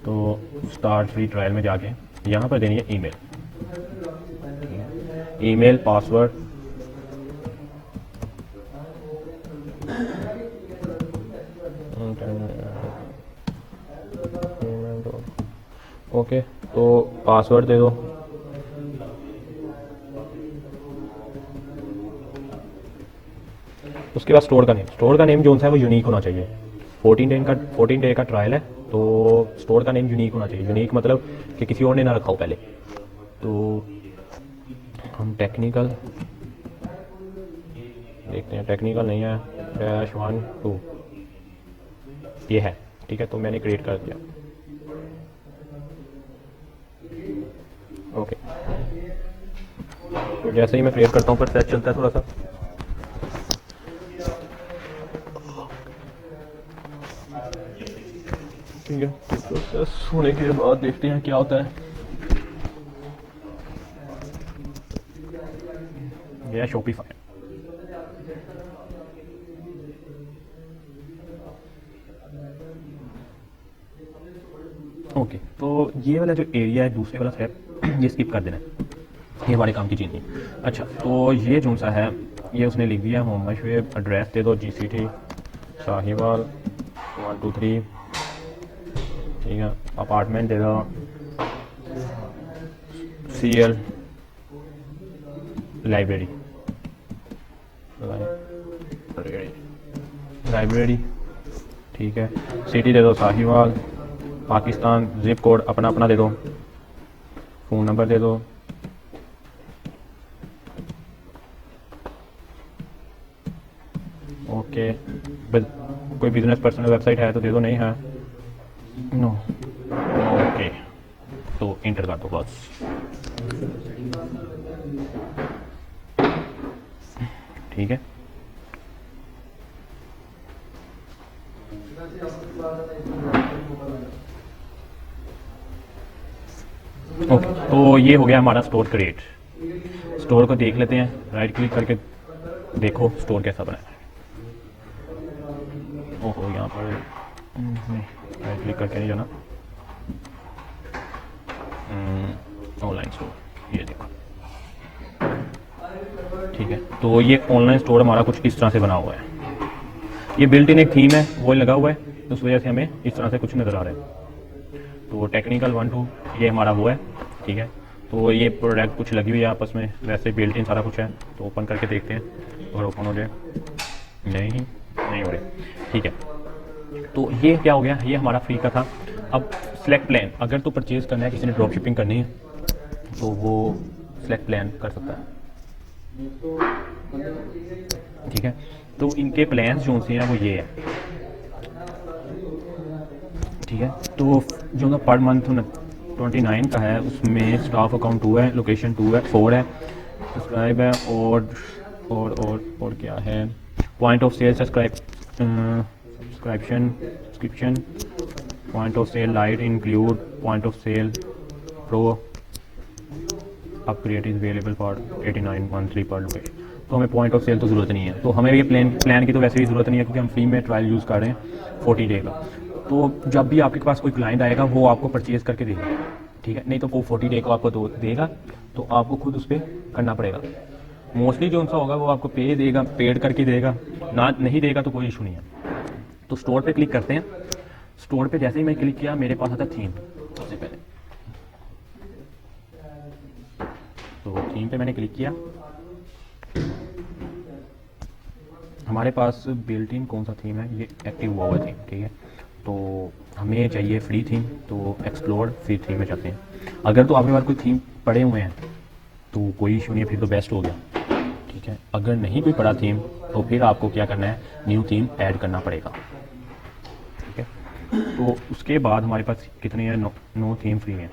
तो start free trial में जाके यहाँ पर देनी है ईमेल, ईमेल पासवर्ड, ओके। तो पासवर्ड दे दो, उसके बाद स्टोर का नेम जो है वो यूनिक होना चाहिए। 14 डे का ट्रायल है, तो स्टोर का नेम यूनिक होना चाहिए। यूनिक मतलब कि किसी और ने ना रखा हो पहले। तो हम टेक्निकल देखते हैं, टेक्निकल नहीं है, -1 2 ये है, ठीक है। तो मैंने क्रिएट कर दिया, ओके। तो जैसे ही मैं क्रिएट करता हूँ पर सर्च चलता है थोड़ा सा, ठीक है। प्रोसेस होने के बाद देखते हैं क्या होता है। यह है शॉपिफाई। ओके, तो ये वाला जो एरिया है, दूसरे वाला स्टेप, ये स्किप कर देना है, ये हमारे काम की चीज़ नहीं। अच्छा, तो ये जो सा है ये उसने लिख दिया, मोहम्मद शुएब, एड्रेस दे दो GCT साहिवाल 1 2 3, ठीक है। अपार्टमेंट दे दो CL लाइब्रेरी, ठीक है। सिटी दे दो साहिवाल, पाकिस्तान, जिप कोड अपना अपना दे दो, फ़ोन नंबर दे दो, ओके। कोई बिजनेस पर्सनल वेबसाइट है तो दे दो, नहीं है नो, ओके। तो इंटर कर दो बस, ठीक है। ओके, तो ये हो गया हमारा स्टोर क्रिएट। स्टोर को देख लेते हैं, राइट क्लिक करके देखो स्टोर कैसा बना है। ओहो, यहाँ पर राइट क्लिक करके नहीं जाना, ऑनलाइन स्टोर, ये देखो, ठीक है। तो ये ऑनलाइन स्टोर हमारा कुछ इस तरह से बना हुआ है। ये बिल्ट इन एक थीम है, वो लगा हुआ है, तो उस वजह से हमें इस तरह से कुछ नज़र आ रहा है। तो टेक्निकल 1 2 ये हमारा वो है, ठीक है। तो ये प्रोडक्ट कुछ लगी हुई है आपस में, वैसे बिल्ट इन सारा कुछ है। तो ओपन करके देखते हैं, और ओपन हो जाए, नहीं हो रही, ठीक है। तो ये क्या हो गया, ये हमारा फ्री का था। अब सेलेक्ट प्लान, अगर तो परचेज करना है, किसी ने ड्रॉप शिपिंग करनी है तो वो सेलेक्ट प्लान कर सकता है, ठीक है। तो इनके प्लान्स जो से हैं वो ये है, ठीक है। तो जो ना पर मंथ 29 का है, उसमें स्टाफ अकाउंट 2 है, लोकेशन 2 है, 4 है, सब्सक्राइब है, और क्या है, point of sale subscription, point of sale lite include, point of sale pro upgrade is available for 89 monthly per location. तो हमें पॉइंट ऑफ सेल तो ज़रूरत नहीं है, तो हमें ये प्लान की तो वैसे भी ज़रूरत नहीं है, क्योंकि हम फ्री में ट्रायल यूज़ कर रहे हैं 40 डे का। तो जब भी आपके पास कोई क्लाइंट आएगा वो आपको परचेज़ करके देगा, ठीक है। नहीं तो वो 40 डे को आपको देगा, तो आपको खुद उस पर करना पड़ेगा। मोस्टली जो उनसा होगा वो आपको पेड करके देगा, ना नहीं देगा तो कोई इशू नहीं है। तो स्टोर पे क्लिक करते हैं। स्टोर पे जैसे ही मैं क्लिक किया, मेरे पास आता थीम सबसे पहले। तो थीम पे मैंने क्लिक किया, हमारे पास बिल्ट इन कौन सा थीम है, ये एक्टिव हुआ हुआ थीम, ठीक है। तो हमें चाहिए फ्री थीम, तो एक्सप्लोर फ्री थीम में जाते हैं। अगर तो आपके पास कोई थीम पड़े हुए हैं तो कोई इशू नहीं है, फिर तो बेस्ट हो गया, ठीक है। अगर नहीं कोई पड़ा थीम, तो फिर आपको क्या करना है, न्यू थीम ऐड करना पड़ेगा, ठीक है। तो उसके बाद हमारे पास कितनी है, 9 थीम फ्री हैं।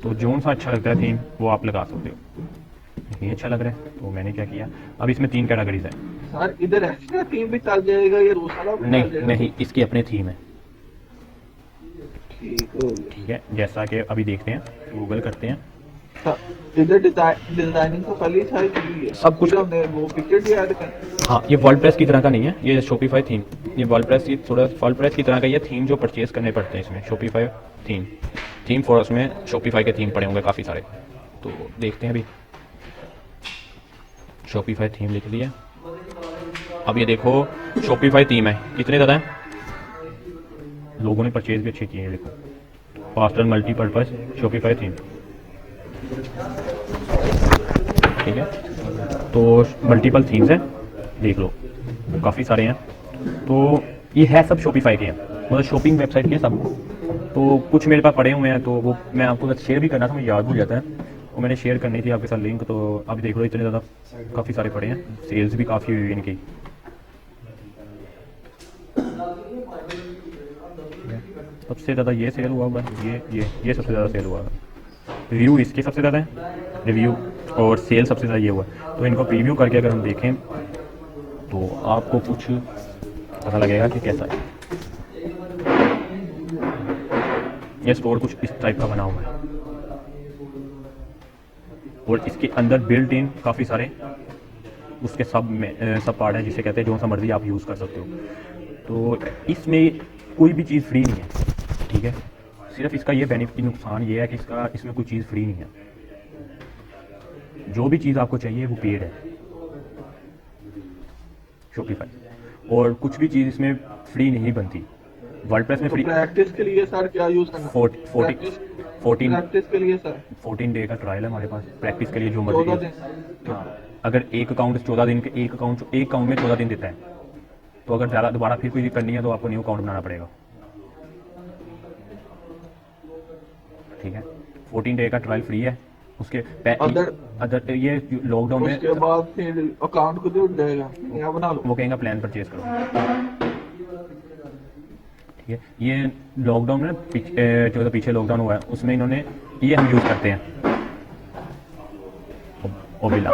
तो जो सा अच्छा लगता है थीम वो आप लगा सकते हो। ये अच्छा लग रहा है तो मैंने क्या किया, अब इसमें 3 कैटेगरीज है सर। इधर एक्स्ट्रा थीम भी चल जाएगा, ये रोसाला भी नहीं, इसकी अपनी थीम है, ठीक है। जैसा कि अभी देखते हैं, गूगल करते हैं, अच्छा, इधर डिजाइनिंग तो पहले ही सारी की है, सब कुछ। फिर हमने वो पिक्चर भी ऐड कर। हाँ, ये वर्डप्रेस की तरह का नहीं है, ये शॉपिफाई थीम। ये वर्डप्रेस की थोड़ा वर्डप्रेस की तरह का ये थीम जो परचेज करने पड़ते हैं इसमें, शॉपिफाई थीम। थीम फॉर उसमें शॉपिफाई के थीम पड़े होंगे काफ़ी सारे, तो देखते हैं अभी। शॉपिफाई थीम लिख लिया। अब ये देखो शॉपिफाई थीम है, कितने ज़्यादा है, लोगों ने परचेज भी अच्छे किए हैं। देखो, फास्टर मल्टीपर्पज़ शॉपिफाई थीम, ठीक है। तो मल्टीपल थीम्स हैं, देख लो काफ़ी सारे हैं। तो ये है सब शॉपिफाई के हैं, मतलब शॉपिंग वेबसाइट के सब। तो कुछ मेरे पास पड़े हुए हैं, तो वो मैं आपको शेयर भी करना था, मुझे याद भूल जाता है, वो मैंने शेयर करनी थी आपके साथ लिंक। तो अभी देख लो इतने ज़्यादा काफ़ी सारे पड़े हैं, सेल्स भी काफ़ी हुई है इनकी। सबसे ज़्यादा ये सेल हुआ हुआ है, ये सबसे ज़्यादा सेल हुआ है। रिव्यू इसके सबसे ज़्यादा है, रिव्यू और सेल सबसे ज़्यादा ये हुआ है। तो इनको प्रीव्यू करके अगर हम देखें तो आपको कुछ पता लगेगा कि कैसा है। ये स्टोर कुछ इस टाइप का बना हुआ है, और इसके अंदर बिल्ट इन काफ़ी सारे उसके सब पार्ट है, जिसे कहते हैं जो सा मर्जी आप यूज़ कर सकते हो। तो इसमें कोई भी चीज़ फ्री नहीं है, ठीक है। सिर्फ इसका ये बेनिफिट, नुकसान ये है कि इसमें कोई चीज़ फ्री नहीं है। जो भी चीज़ आपको चाहिए वो पेड है शॉपिफाई, और कुछ भी चीज़ इसमें फ्री नहीं बनती। वर्डप्रेस में तो फ्री प्रैक्टिस के लिए सर क्या यूज करना? 14 के लिए सर 14 डे का ट्रायल है हमारे पास, प्रैक्टिस के लिए जो 14 मर्जी। दिन। हाँ, अगर एक अकाउंट 14 दिन के, एक अकाउंट में 14 दिन देता है, तो अगर ज़्यादा दोबारा फिर कोई करनी है तो आपको न्यू अकाउंट बनाना पड़ेगा, ठीक है। 14 डे का ट्रायल फ्री है। उसके अदर ये लॉकडाउन में उसके बाद फिर अकाउंट खुद ही उठ जाएगा या बना लो। वो कहेंगे प्लान परचेज करो, ठीक है। ये लॉकडाउन में जो पीछे लॉकडाउन हुआ है उसमें इन्होंने ये हम यूज़ करते हैं, ओबिला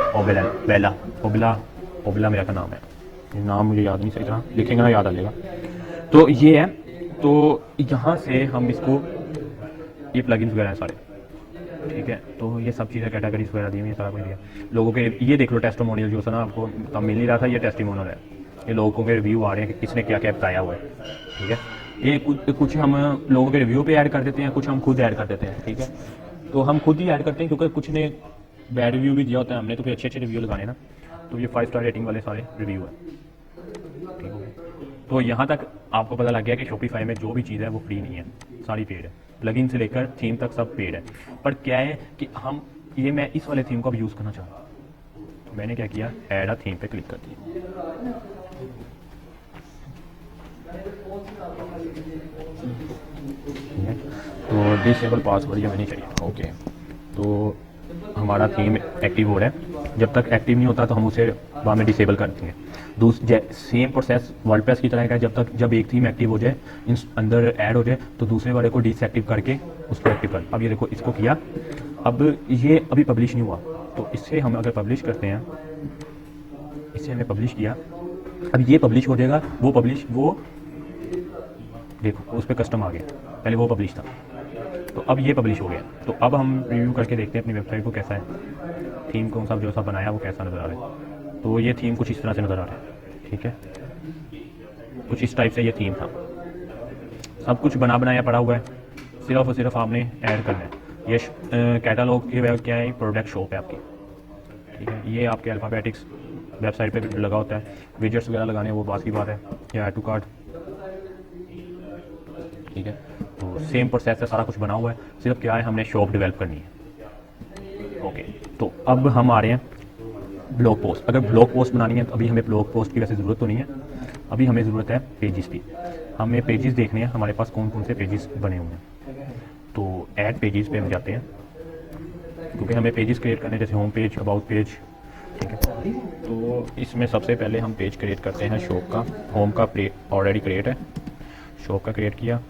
मेरा का नाम है, ये नाम मुझे याद नहीं सही तरह, लिखेंगे ना याद आ जाएगा। तो ये है, तो यहाँ से हम इसको, ये प्लगइन्स वगैरह हैं सारे, ठीक है। तो ये सब चीज़ें कैटेगरीज वगैरह दी हुई है, सारा कुछ दिया लोगों के। ये देख लो टेस्टिमोनियल जो सा ना आपको तब मिल नहीं रहा था, ये टेस्टिमोनियल है। ये लोगों के रिव्यू आ रहे हैं कि किसने क्या क्या बताया हुआ है, ठीक है। ये कुछ हम लोगों के रिव्यू पे ऐड कर देते हैं, कुछ हम खुद ऐड कर देते हैं, ठीक है। तो हम खुद ही ऐड करते हैं क्योंकि कुछ ने बैड रिव्यू भी दिया होता है हमने, तो फिर अच्छे अच्छे रिव्यू लगाने ना। तो ये 5 स्टार रेटिंग वाले सारे रिव्यू है, ठीक है। तो यहाँ तक आपको पता लग गया कि शॉपिफाई में जो भी चीज़ है वो फ्री नहीं है, सारी पेड है। प्लगइन से लेकर थीम तक सब पेड है। पर क्या है कि मैं इस वाले थीम को अब यूज़ करना चाह रहा हूँ, तो मैंने क्या किया, ऐड अ थीम पे क्लिक कर दिया, ठीक है। तो डिसेबल पासवर्ड ये नहीं चाहिए, ओके। तो हमारा थीम एक्टिव हो रहा है, जब तक एक्टिव नहीं होता तो हम उसे बाद में डिसेबल कर देंगे। सेम प्रोसेस वर्डप्रेस की तरह का है, जब एक थीम एक्टिव हो जाए, अंदर ऐड हो जाए, तो दूसरे वाले को डिसएक्टिव करके उसको एक्टिव कर। अब ये देखो, इसको किया, अब ये अभी पब्लिश नहीं हुआ, तो इससे हम अगर पब्लिश करते हैं, इसे हमने पब्लिश किया, अब ये पब्लिश हो जाएगा, वो देखो उस पर कस्टम आ गया, पहले वो पब्लिश था, तो अब ये पब्लिश हो गया। तो अब हम रिव्यू करके देखते हैं अपनी वेबसाइट को कैसा है, थीम कौन सा जो सा बनाया वो कैसा नज़र आ रहा है। तो ये थीम कुछ इस तरह से नज़र आ रहा है, ठीक है। कुछ इस टाइप से ये थीम था, सब कुछ बनाया पड़ा हुआ है, सिर्फ और सिर्फ आपने ऐड करना है। ये कैटालॉग ये क्या है, प्रोडक्ट शॉप है आपकी, ठीक है। ये आपके अल्फ़ाबेटिक्स वेबसाइट पे लगा होता है, विजेट्स वगैरह लगाने वो बात की बात है, या ऐड टू कार्ट, ठीक है। तो सेम प्रोसेस है, सारा कुछ बना हुआ है, सिर्फ क्या है हमने शॉप डेवलप करनी है, ओके। तो अब हम आ रहे हैं ब्लॉग पोस्ट। अगर ब्लॉग पोस्ट बनानी है तो अभी हमें ब्लॉग पोस्ट की वैसे ज़रूरत तो नहीं है, अभी हमें ज़रूरत है पेजेस की। हमें पेजेस देखने हैं हमारे पास कौन कौन से पेजेस बने हुए हैं। तो ऐड पेजेस पे हम जाते हैं, क्योंकि हमें पेजेस क्रिएट करने, जैसे होम पेज, अबाउट पेज, ठीक है। तो इसमें सबसे पहले हम पेज क्रिएट करते हैं शॉप का। होम का ऑलरेडी क्रिएट है, शॉप का क्रिएट किया,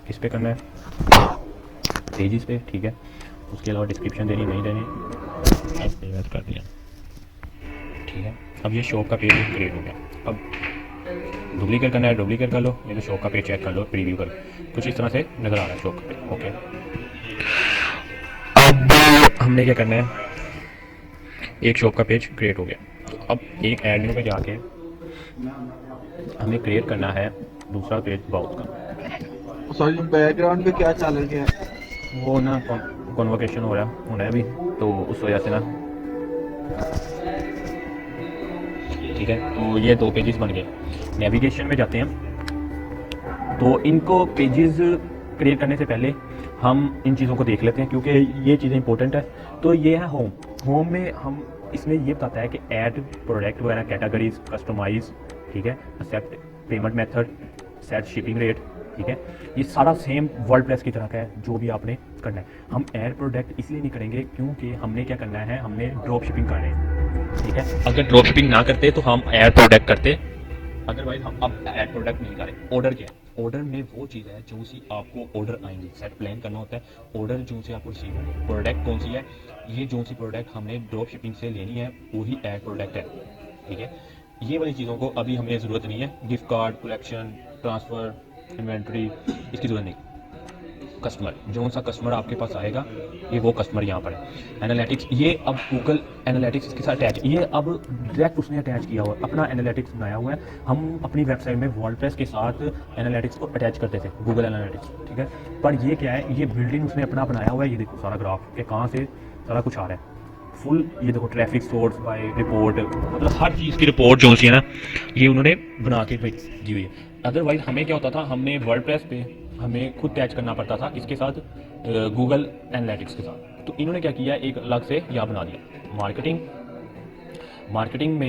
किस पे करना है, पेजेस पे, ठीक है। उसके अलावा डिस्क्रिप्शन देनी नहीं देनी, ऐसे कर दिया, ठीक है। अब ये शॉप का पेज क्रिएट हो गया। अब डुप्लीकेट करना है, डुप्लीकेट कर लो, ये तो शॉप का पेज चेक कर लो, प्रीव्यू कर लो, कुछ इस तरह से नज़र आ रहा है शॉप का पेज, ओके। अब हमने क्या करना है, एक शॉप का पेज क्रिएट हो गया, तो अब एक एडमिन पे जाके हमें क्रिएट करना है दूसरा पेज अबाउट का। सॉरी, बैकग्राउंड पे क्या चल रहा है? वो ना कॉन्वोकेशन हो रहा है अभी, तो उस वजह से ना, ठीक है। तो ये 2 पेजेस बन गए। नेविगेशन में जाते हैं, तो इनको पेजेस क्रिएट करने से पहले हम इन चीज़ों को देख लेते हैं क्योंकि ये चीज़ें इंपॉर्टेंट है। तो ये है होम। होम में हम इसमें ये बताता है कि ऐड प्रोडक्ट वगैरह, कैटेगरीज, कस्टमाइज, ठीक है, accept payment method, set shipping rate, ठीक है। ये सारा सेम वर्डप्रेस की तरह का है जो भी आपने करना है। हम ऐड प्रोडक्ट इसलिए नहीं करेंगे क्योंकि हमने क्या करना है, हमने ड्रॉप शिपिंग करनी है, ठीक है। अगर ड्रॉप शिपिंग ना करते तो हम ऐड प्रोडक्ट करते, अदरवाइज हम अब ऐड प्रोडक्ट नहीं करें। ऑर्डर क्या है? ऑर्डर में वो चीज़ है जो सी आपको ऑर्डर आएंगे, सेट प्लान करना होता है। ऑर्डर जो से आपको रिसीव है, प्रोडक्ट कौन सी है, ये जो सी प्रोडक्ट हमने ड्रॉप शिपिंग से लेनी है वही ऐड प्रोडक्ट है, ठीक है। ये वाली चीज़ों को अभी हमें ज़रूरत नहीं है, gift card, collection, transfer, inventory, इसकी ज़रूरत नहीं। कस्टमर, जो सा कस्टमर आपके पास आएगा ये वो कस्टमर यहाँ पर है। एनालिटिक्स, ये अब गूगल एनालिटिक्स इसके साथ अटैच, ये अब डायरेक्ट उसने अटैच किया हुआ है, अपना एनालिटिक्स बनाया हुआ है। हम अपनी वेबसाइट में वर्डप्रेस के साथ एनालिटिक्स को अटैच करते थे, गूगल एनालिटिक्स, ठीक है। पर ये क्या है, ये बिल्डिंग उसने अपना बनाया हुआ है। ये देखो सारा ग्राफ के कहाँ से सारा कुछ आ रहा है फुल। ये देखो ट्रैफिक सोर्स बाय रिपोर्ट, मतलब हर चीज़ की रिपोर्ट जो सी है ना, ये उन्होंने बना के दी हुई है। अदरवाइज हमें क्या होता था, हमने वर्डप्रेस पे हमें खुद अटैच करना पड़ता था इसके साथ, गूगल एनालिटिक्स के साथ। तो इन्होंने क्या किया, एक अलग से यहाँ बना दिया। मार्केटिंग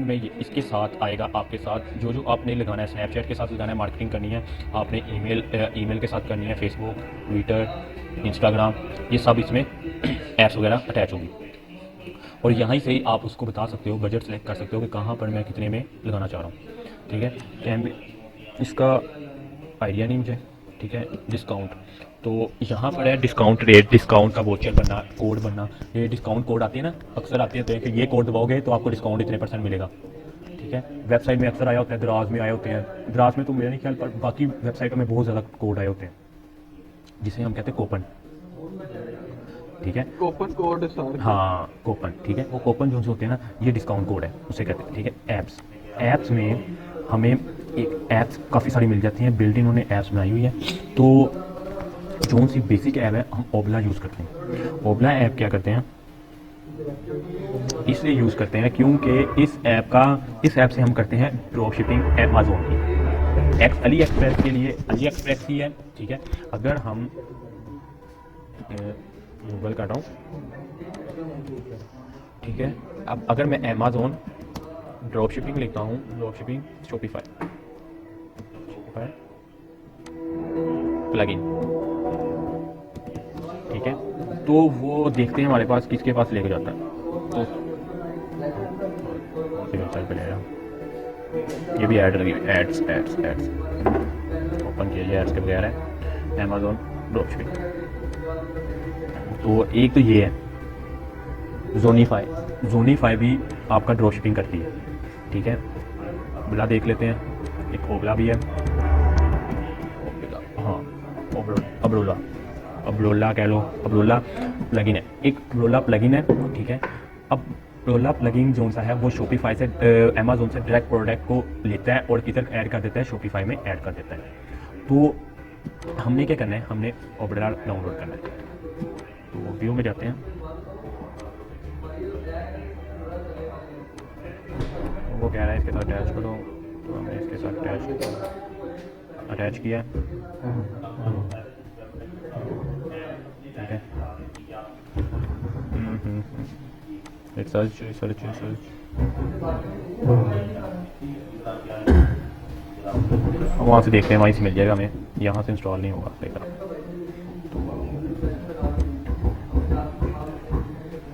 में ये इसके साथ आएगा, आपके साथ जो जो आपने लगाना है, स्नैपचैट के साथ लगाना है, मार्केटिंग करनी है आपने, ईमेल के साथ करनी है, फेसबुक, ट्विटर, इंस्टाग्राम, ये सब इसमें ऐप्स वगैरह अटैच होंगी। और यहाँ से ही आप उसको बता सकते हो, बजट सेलेक्ट कर सकते हो कि कहाँ पर मैं कितने में लगाना चाह रहा हूँ, ठीक है। कैन इसका आइडिया नहीं मुझे, ठीक है। डिस्काउंट, तो यहाँ पर है डिस्काउंट रेट, डिस्काउंट का वोचर बनना, कोड बनना। ये डिस्काउंट कोड आती है ना, अक्सर आती है, तो कि ये कोड दबाओगे तो आपको डिस्काउंट इतने % मिलेगा, ठीक है। वेबसाइट में अक्सर आया होता है, दराज में आए होते हैं, दराज में तो मेरा नहीं ख्याल, पर बाकी वेबसाइटों में बहुत ज़्यादा कोड आए होते हैं जिसे हम कहते हैं कोपन, ठीक है। Coupon code sir. हाँ कोपन, ठीक है। वो कोपन जो होते हैं ना, ये डिस्काउंट कोड है, उसे कहते हैं, ठीक है। ऐप्स में हमें एक ऐप्स काफ़ी सारी मिल जाती हैं, बिल्ड इन्होंने ऐप्स बनाई हुई है। तो जो सी बेसिक ऐप है, हम ओबला यूज़ करते हैं। ओबला ऐप क्या करते हैं, इसलिए यूज़ करते हैं क्योंकि इस ऐप से हम करते हैं ड्रॉप शिपिंग अमेज़ॉन की। अली एक्सप्रेस के लिए अली एक्सप्रेस ही है, ठीक है। अगर हम गूगल कर रहा हूँ, ठीक है। अब अगर मैं अमेज़ॉन ड्रॉप शिपिंग लिखता हूँ, ड्रॉप शिपिंग शॉपिफाई प्लगइन, ठीक है। तो वो देखते हैं हमारे पास किसके पास लेके जाता है, तो वेबसाइट पे ले रहा। ये भी ऐड लगी, एड्स ओपन किया, ये एड्स के बगैर है अमेज़ॉन ड्रॉप शिपिंग। तो एक तो ये है जोनीफाई भी आपका ड्रॉप शिपिंग करती है, ठीक है। ओबला देख लेते हैं, एक ओबला भी है, हाँ अब्रोला कह लो, अब्रोला प्लगइन है, एक अब्रोला प्लगइन है, ठीक है। अब अब्रोला प्लगइन जो सा है वो शॉपिफाई से, अमेज़ॉन से डायरेक्ट प्रोडक्ट को लेता है और किधर ऐड कर देता है, शॉपिफाई में ऐड कर देता है। तो हमने क्या करना है, हमने अब्रोला डाउनलोड करना है। तो व्यू में जाते हैं, वो कह रहा है इसके साथ अटैच करो, तो हमने इसके साथ अटैच किया, ठीक है। एक सर्च वहाँ से देखते हैं, वहीं से मिल जाएगा हमें, यहाँ से इंस्टॉल नहीं होगा देखा।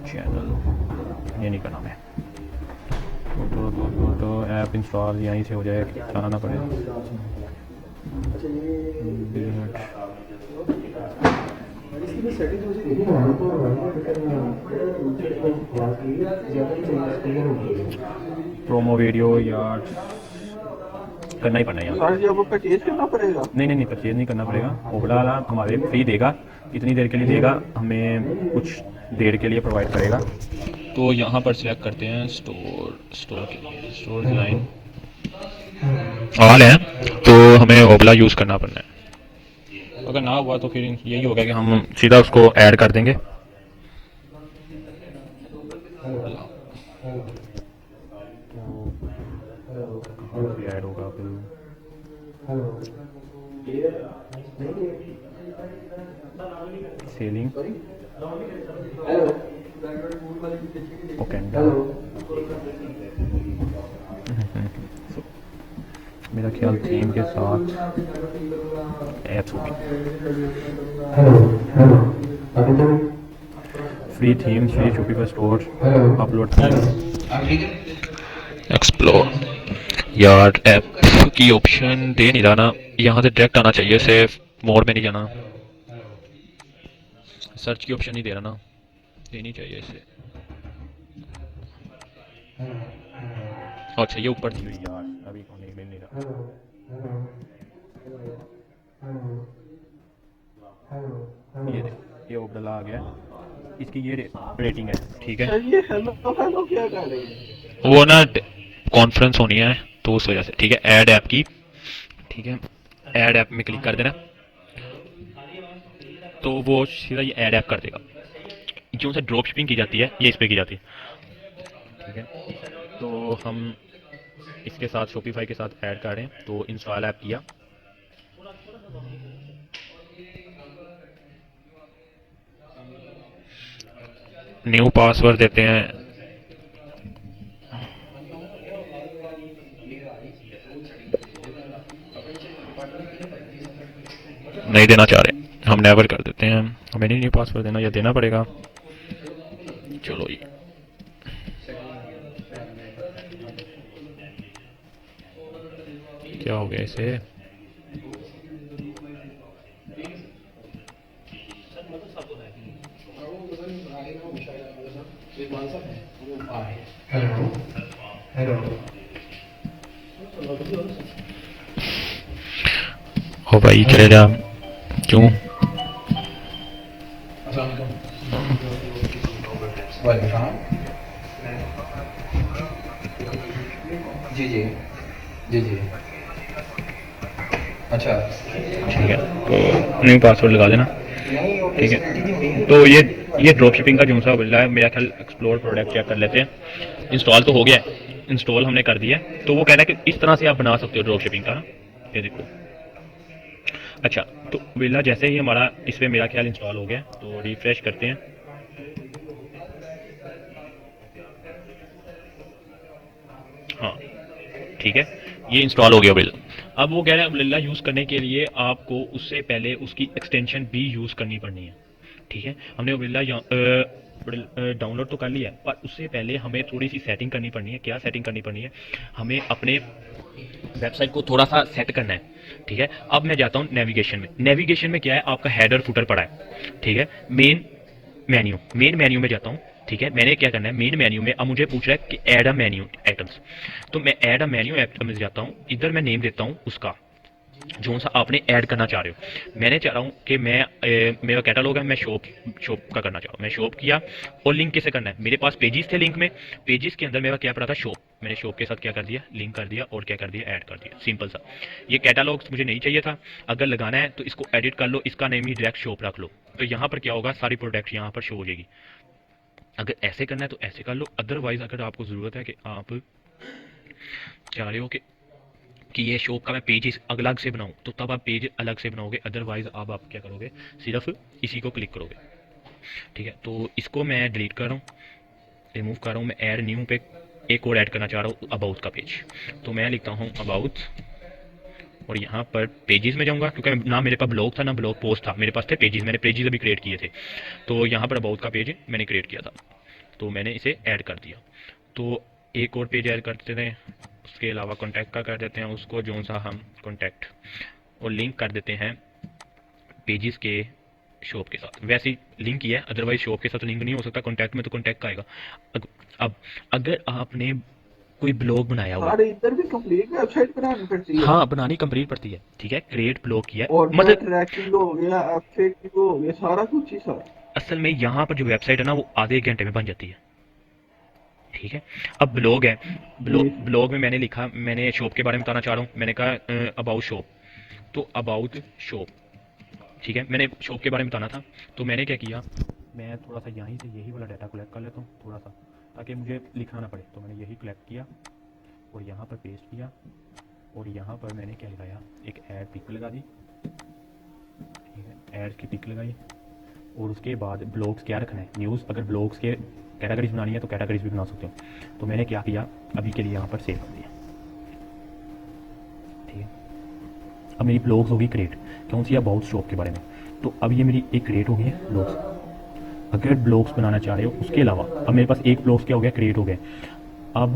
चैनल ये नहीं करना मैं, तो ऐप इंस्टॉल यहीं से हो जाएगा, चलाना पड़ेगा। प्रोमो वीडियो यार करना ही पड़ना है यार। सर जी आपको परचेज करना पड़ेगा? नहीं परचेज नहीं करना पड़ेगा, ओबला वाला हमारे फ्री देगा, इतनी देर के लिए देगा, हमें कुछ देर के लिए प्रोवाइड करेगा। तो यहाँ पर सिलेक्ट करते हैं स्टोर के लिए, स्टोर लाइन ऑल है, तो हमें ओबला यूज़ करना पड़ना है। अगर ना हुआ तो फिर यही होगा कि हम सीधा उसको ऐड कर देंगे। ऐड होगा फिर सेलिंग ओके। मेरा ख्याल थीम के साथ ऐप्स होगी, free theme, free Shopify store upload explore. यार ऐप की ऑप्शन दे नहीं रहा ना, यहाँ से डायरेक्ट आना चाहिए, सिर्फ मोड में नहीं जाना। सर्च की ऑप्शन नहीं दे रहा ना, देनी चाहिए इसे। अच्छा ये ऊपर दी हुई यार, अभी नहीं मिल नहीं रहा। ये दे, ये ओबला आ गया, इसकी ये रेटिंग है, ठीक है। ये हेलो हेलो क्या कर रही है? वो ना कॉन्फ्रेंस होनी है तो उस वजह से, ठीक है। ऐड ऐप की, ठीक है, ऐड ऐप में क्लिक कर देना, तो वो सीधा ये ऐड ऐप कर देगा। जो से ड्रॉप शिपिंग की जाती है ये इस पे की जाती है, ठीक है। तो हम इसके साथ शॉपिफाई के साथ ऐड कर रहे हैं, तो इंस्टॉल ऐप किया, न्यू पासवर्ड देते हैं, नहीं देना चाह रहे, हम नेवर कर देते हैं, हमें नहीं न्यू पासवर्ड देना या देना पड़ेगा। चलो ये क्या हो गया इसे, ओ भाई चले जा, क्यों? जी जी जी जी। अच्छा ठीक है, तो न्यू पासवर्ड लगा देना, ठीक है। तो ये ड्रॉप शिपिंग का जो सा बोल रहा है, मेरा ख्याल एक्सप्लोर प्रोडक्ट चेक कर लेते हैं। इंस्टॉल तो हो गया है, इंस्टॉल हमने कर दिया है, तो वो कह रहा है कि इस तरह से आप बना सकते हो ड्रॉप शिपिंग का, ये देखो। अच्छा, तो बिल्ला जैसे ही हमारा इस पर मेरा ख्याल इंस्टॉल हो गया, तो रिफ्रेश करते हैं। हाँ ठीक है, ये इंस्टॉल हो गया बिल। अब वो कह रहे हैं अब्रेला यूज़ करने के लिए आपको उससे पहले उसकी एक्सटेंशन भी यूज़ करनी पड़नी है, ठीक है। हमने अब्रेला डाउनलोड तो कर लिया है, पर उससे पहले हमें थोड़ी सी सेटिंग करनी पड़नी है। क्या सेटिंग करनी पड़नी है? हमें अपने वेबसाइट को थोड़ा सा सेट करना है, ठीक है। अब मैं जाता हूँ नेविगेशन में। नेविगेशन में क्या है, आपका हेडर फुटर पड़ा है, ठीक है। मेन मेन्यू में जाता हूँ, ठीक है। मैंने क्या करना है, मेन मेन्यू में अब मुझे पूछ रहा है कि ऐड अ मेन्यू आइटम्स, तो मैं ऐड अ मेन्यू आइटम्स जाता हूँ। इधर मैं नेम देता हूँ उसका जो सा आपने ऐड करना चाह रहे हो। मैंने चाह रहा हूँ कि मेरा कैटलॉग है, मैं शॉप का करना चाह रहा हूँ। मैं शॉप किया, और लिंक कैसे करना है, मेरे पास पेजेस थे, लिंक में पेजेस के अंदर मेरा क्या पड़ा था, शॉप। मैंने शॉप के साथ क्या कर दिया, लिंक कर दिया, और क्या कर दिया, ऐड कर दिया, सिंपल सा। ये कैटलॉग मुझे नहीं चाहिए था। अगर लगाना है तो इसको एडिट कर लो, इसका नेम ही डायरेक्ट शॉप रख लो, तो यहाँ पर क्या होगा, सारी प्रोडक्ट यहाँ पर शो हो जाएगी। अगर ऐसे करना है तो ऐसे कर लो, अदरवाइज अगर आपको ज़रूरत है कि आप चाह रहे हो कि ये शॉप का मैं पेज अलग से बनाऊं, तो तब आप पेज अलग से बनाओगे। अदरवाइज अब आप क्या करोगे, सिर्फ इसी को क्लिक करोगे, ठीक है। तो इसको मैं डिलीट कर रहा हूँ, रिमूव कर रहा हूँ। मैं ऐड न्यू पे एक और ऐड करना चाह रहा हूँ, अबाउट का पेज। तो मैं लिखता हूँ अबाउट, और यहाँ पर पेजेस में जाऊँगा, क्योंकि ना मेरे पास ब्लॉग था ना ब्लॉग पोस्ट था, मेरे पास थे पेजेस। मैंने पेजेस अभी क्रिएट किए थे, तो यहाँ पर अबाउट का पेज मैंने क्रिएट किया था, तो मैंने इसे ऐड कर दिया। तो एक और पेज ऐड कर देते हैं, उसके अलावा कॉन्टैक्ट का कर देते हैं उसको, जो सा हम कॉन्टैक्ट, और लिंक कर देते हैं पेजेस के शॉप के साथ। वैसे ही लिंक किया है, अदरवाइज शॉप के साथ लिंक नहीं हो सकता, कॉन्टैक्ट में तो कॉन्टैक्ट का आएगा। अब अगर आपने कोई ब्लॉग बनाया हुआ है। सारे इधर भी कंप्लीट वेबसाइट बनानी पड़ती है। हाँ, बनानी कंप्लीट पड़ती है, ठीक है, क्रिएट ब्लॉग किया है और मतलब। ट्रैकिंग हो गया, FAQ हो गया, सारा कुछ ही सारा। असल में यहाँ पर जो वेबसाइट है ना वो आधे एक घंटे में बन जाती है, ठीक है। अब ब्लॉग है, जी। ब्लॉग में मैंने लिखा, मैंने शॉप के बारे में बताना चाह रहा हूँ, मैंने कहा अबाउट शॉप, तो अबाउट शॉप, ठीक है, मैंने शॉप के बारे में बताना था। तो मैंने क्या किया, मैं थोड़ा सा यहीं से यही वाला डाटा कलेक्ट कर लेता हूँ थोड़ा सा, ताकि मुझे लिखना ना पड़े। तो मैंने यही कलेक्ट किया और यहाँ पर पेस्ट किया, और यहाँ पर मैंने क्या लगाया, एक ऐड पिक लगा दी, ठीक है, ऐड की पिक लगाई। और उसके बाद ब्लॉग्स क्या रखना है, न्यूज़, अगर ब्लॉग्स के कैटेगरीज बनानी है तो कैटेगरीज भी बना सकते हो। तो मैंने क्या किया, अभी के लिए यहाँ पर सेव कर दिया, ठीक है। अब मेरी ब्लॉग्स होगी क्रिएट, कौन सी, अबाउट शॉप के बारे में। तो अब ये मेरी एक क्रिएट हो गई है ब्लॉग्स। अगर ब्लॉग्स बनाना चाह रहे हो उसके अलावा, अब मेरे पास एक ब्लॉग्स क्या हो गया, क्रिएट हो गया। अब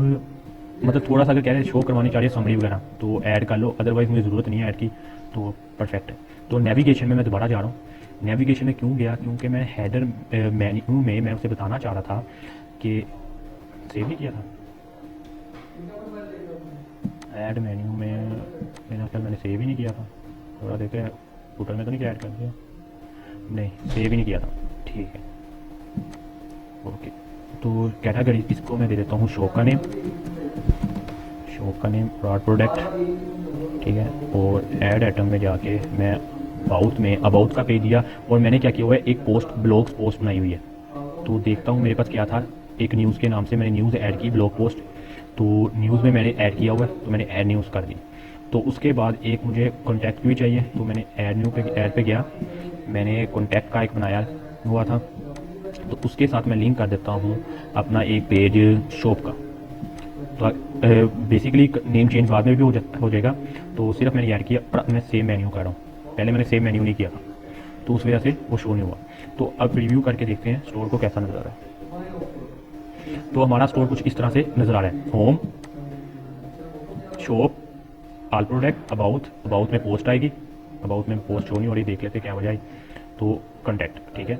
मतलब थोड़ा सा अगर कह रहे हैं शो करवानी चाह रही है समरी वगैरह तो ऐड कर लो, अदरवाइज़ मुझे ज़रूरत नहीं है ऐड की, तो परफेक्ट है। तो नेविगेशन में मैं दोबारा जा रहा हूँ। नेविगेशन में क्यों गया, क्योंकि मैं हेडर मेन्यू में मैं उसे बताना चाह रहा था कि सेव ही किया था ऐड मेन्यू में, मेरा ख्याल मैंने सेव ही नहीं किया था। थोड़ा देखते हैं फुटर में तो नहीं ऐड कर दिया, नहीं सेव ही नहीं किया था, ठीक है, ओके। तो कैटेगरी इसको मैं दे देता हूँ शॉप का नेम, शॉप का नेम ब्रॉड प्रोडक्ट, ठीक है। और ऐड आइटम में जाके मैं अबाउट का पेज दिया, और मैंने क्या किया हुआ है, एक पोस्ट ब्लॉग्स पोस्ट बनाई हुई है। तो देखता हूँ मेरे पास क्या था, एक न्यूज़ के नाम से मैंने न्यूज़ ऐड की, ब्लॉग पोस्ट, तो न्यूज़ में मैंने ऐड किया हुआ है, तो मैंने ऐड न्यूज़ कर दी। तो उसके बाद एक मुझे कॉन्टैक्ट भी चाहिए, तो मैंने ऐड पे गया, मैंने कॉन्टैक्ट का एक बनाया हुआ था, तो उसके साथ मैं लिंक कर देता हूँ अपना एक पेज शॉप का। तो बेसिकली नेम चेंज बाद में भी हो जाएगा, तो सिर्फ मैंने ऐड किया, और मैं सेम मेन्यू कर रहा हूँ, पहले मैंने सेम मेन्यू नहीं किया था, तो उस वजह से वो शो नहीं हुआ। तो अब रिव्यू करके देखते हैं स्टोर को कैसा नज़र आ रहा है। तो हमारा स्टोर कुछ इस तरह से नज़र आ रहा है, home, shop, all product, about में पोस्ट आएगी, अबाउट में पोस्ट शो नहीं हो रही, देख लेते क्या वजह आई। तो कॉन्टैक्ट, ठीक है।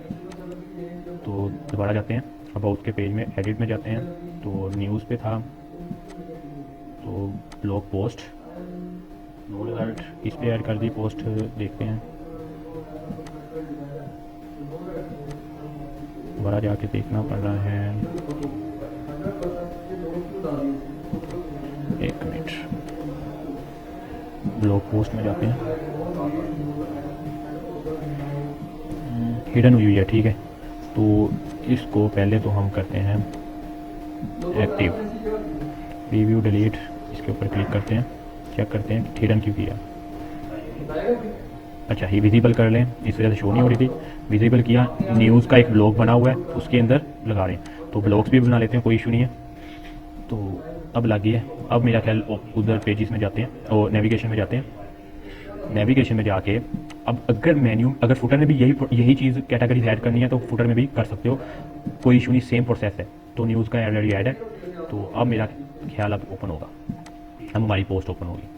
तो दोबारा जाते हैं अबाउट के पेज में, एडिट में जाते हैं, तो न्यूज़ पे था, तो ब्लॉग पोस्ट, नो रिजल्ट, इस पे ऐड कर दी पोस्ट, देखते हैं दोबारा जाके देखना पड़ रहा है, एक मिनट, ब्लॉग पोस्ट में जाते हैं, हिडन हुई है, ठीक है। तो इसको पहले तो हम करते हैं एक्टिव, रिव्यू डिलीट, इसके ऊपर क्लिक करते हैं, चेक करते हैं कि हिडन क्यों किया। अच्छा, ये विजिबल कर लें, इस वजह से शो नहीं हो रही थी, विजिबल किया, न्यूज़ का एक ब्लॉग बना हुआ है उसके अंदर लगा रहे हैं, तो ब्लॉग्स भी बना लेते हैं, कोई इशू नहीं है। तो अब लगी है, अब मेरा ख्याल उधर पेजेस में जाते हैं और नेविगेशन में जाते हैं। नेविगेशन में जाके अब अगर फुटर में भी यही चीज़ कैटेगरीज ऐड करनी है तो फुटर में भी कर सकते हो, कोई इशू नहीं, सेम प्रोसेस है। तो न्यूज़ का ऑलरेडी ऐड है, तो अब मेरा ख्याल अब ओपन होगा, अब हमारी पोस्ट ओपन होगी।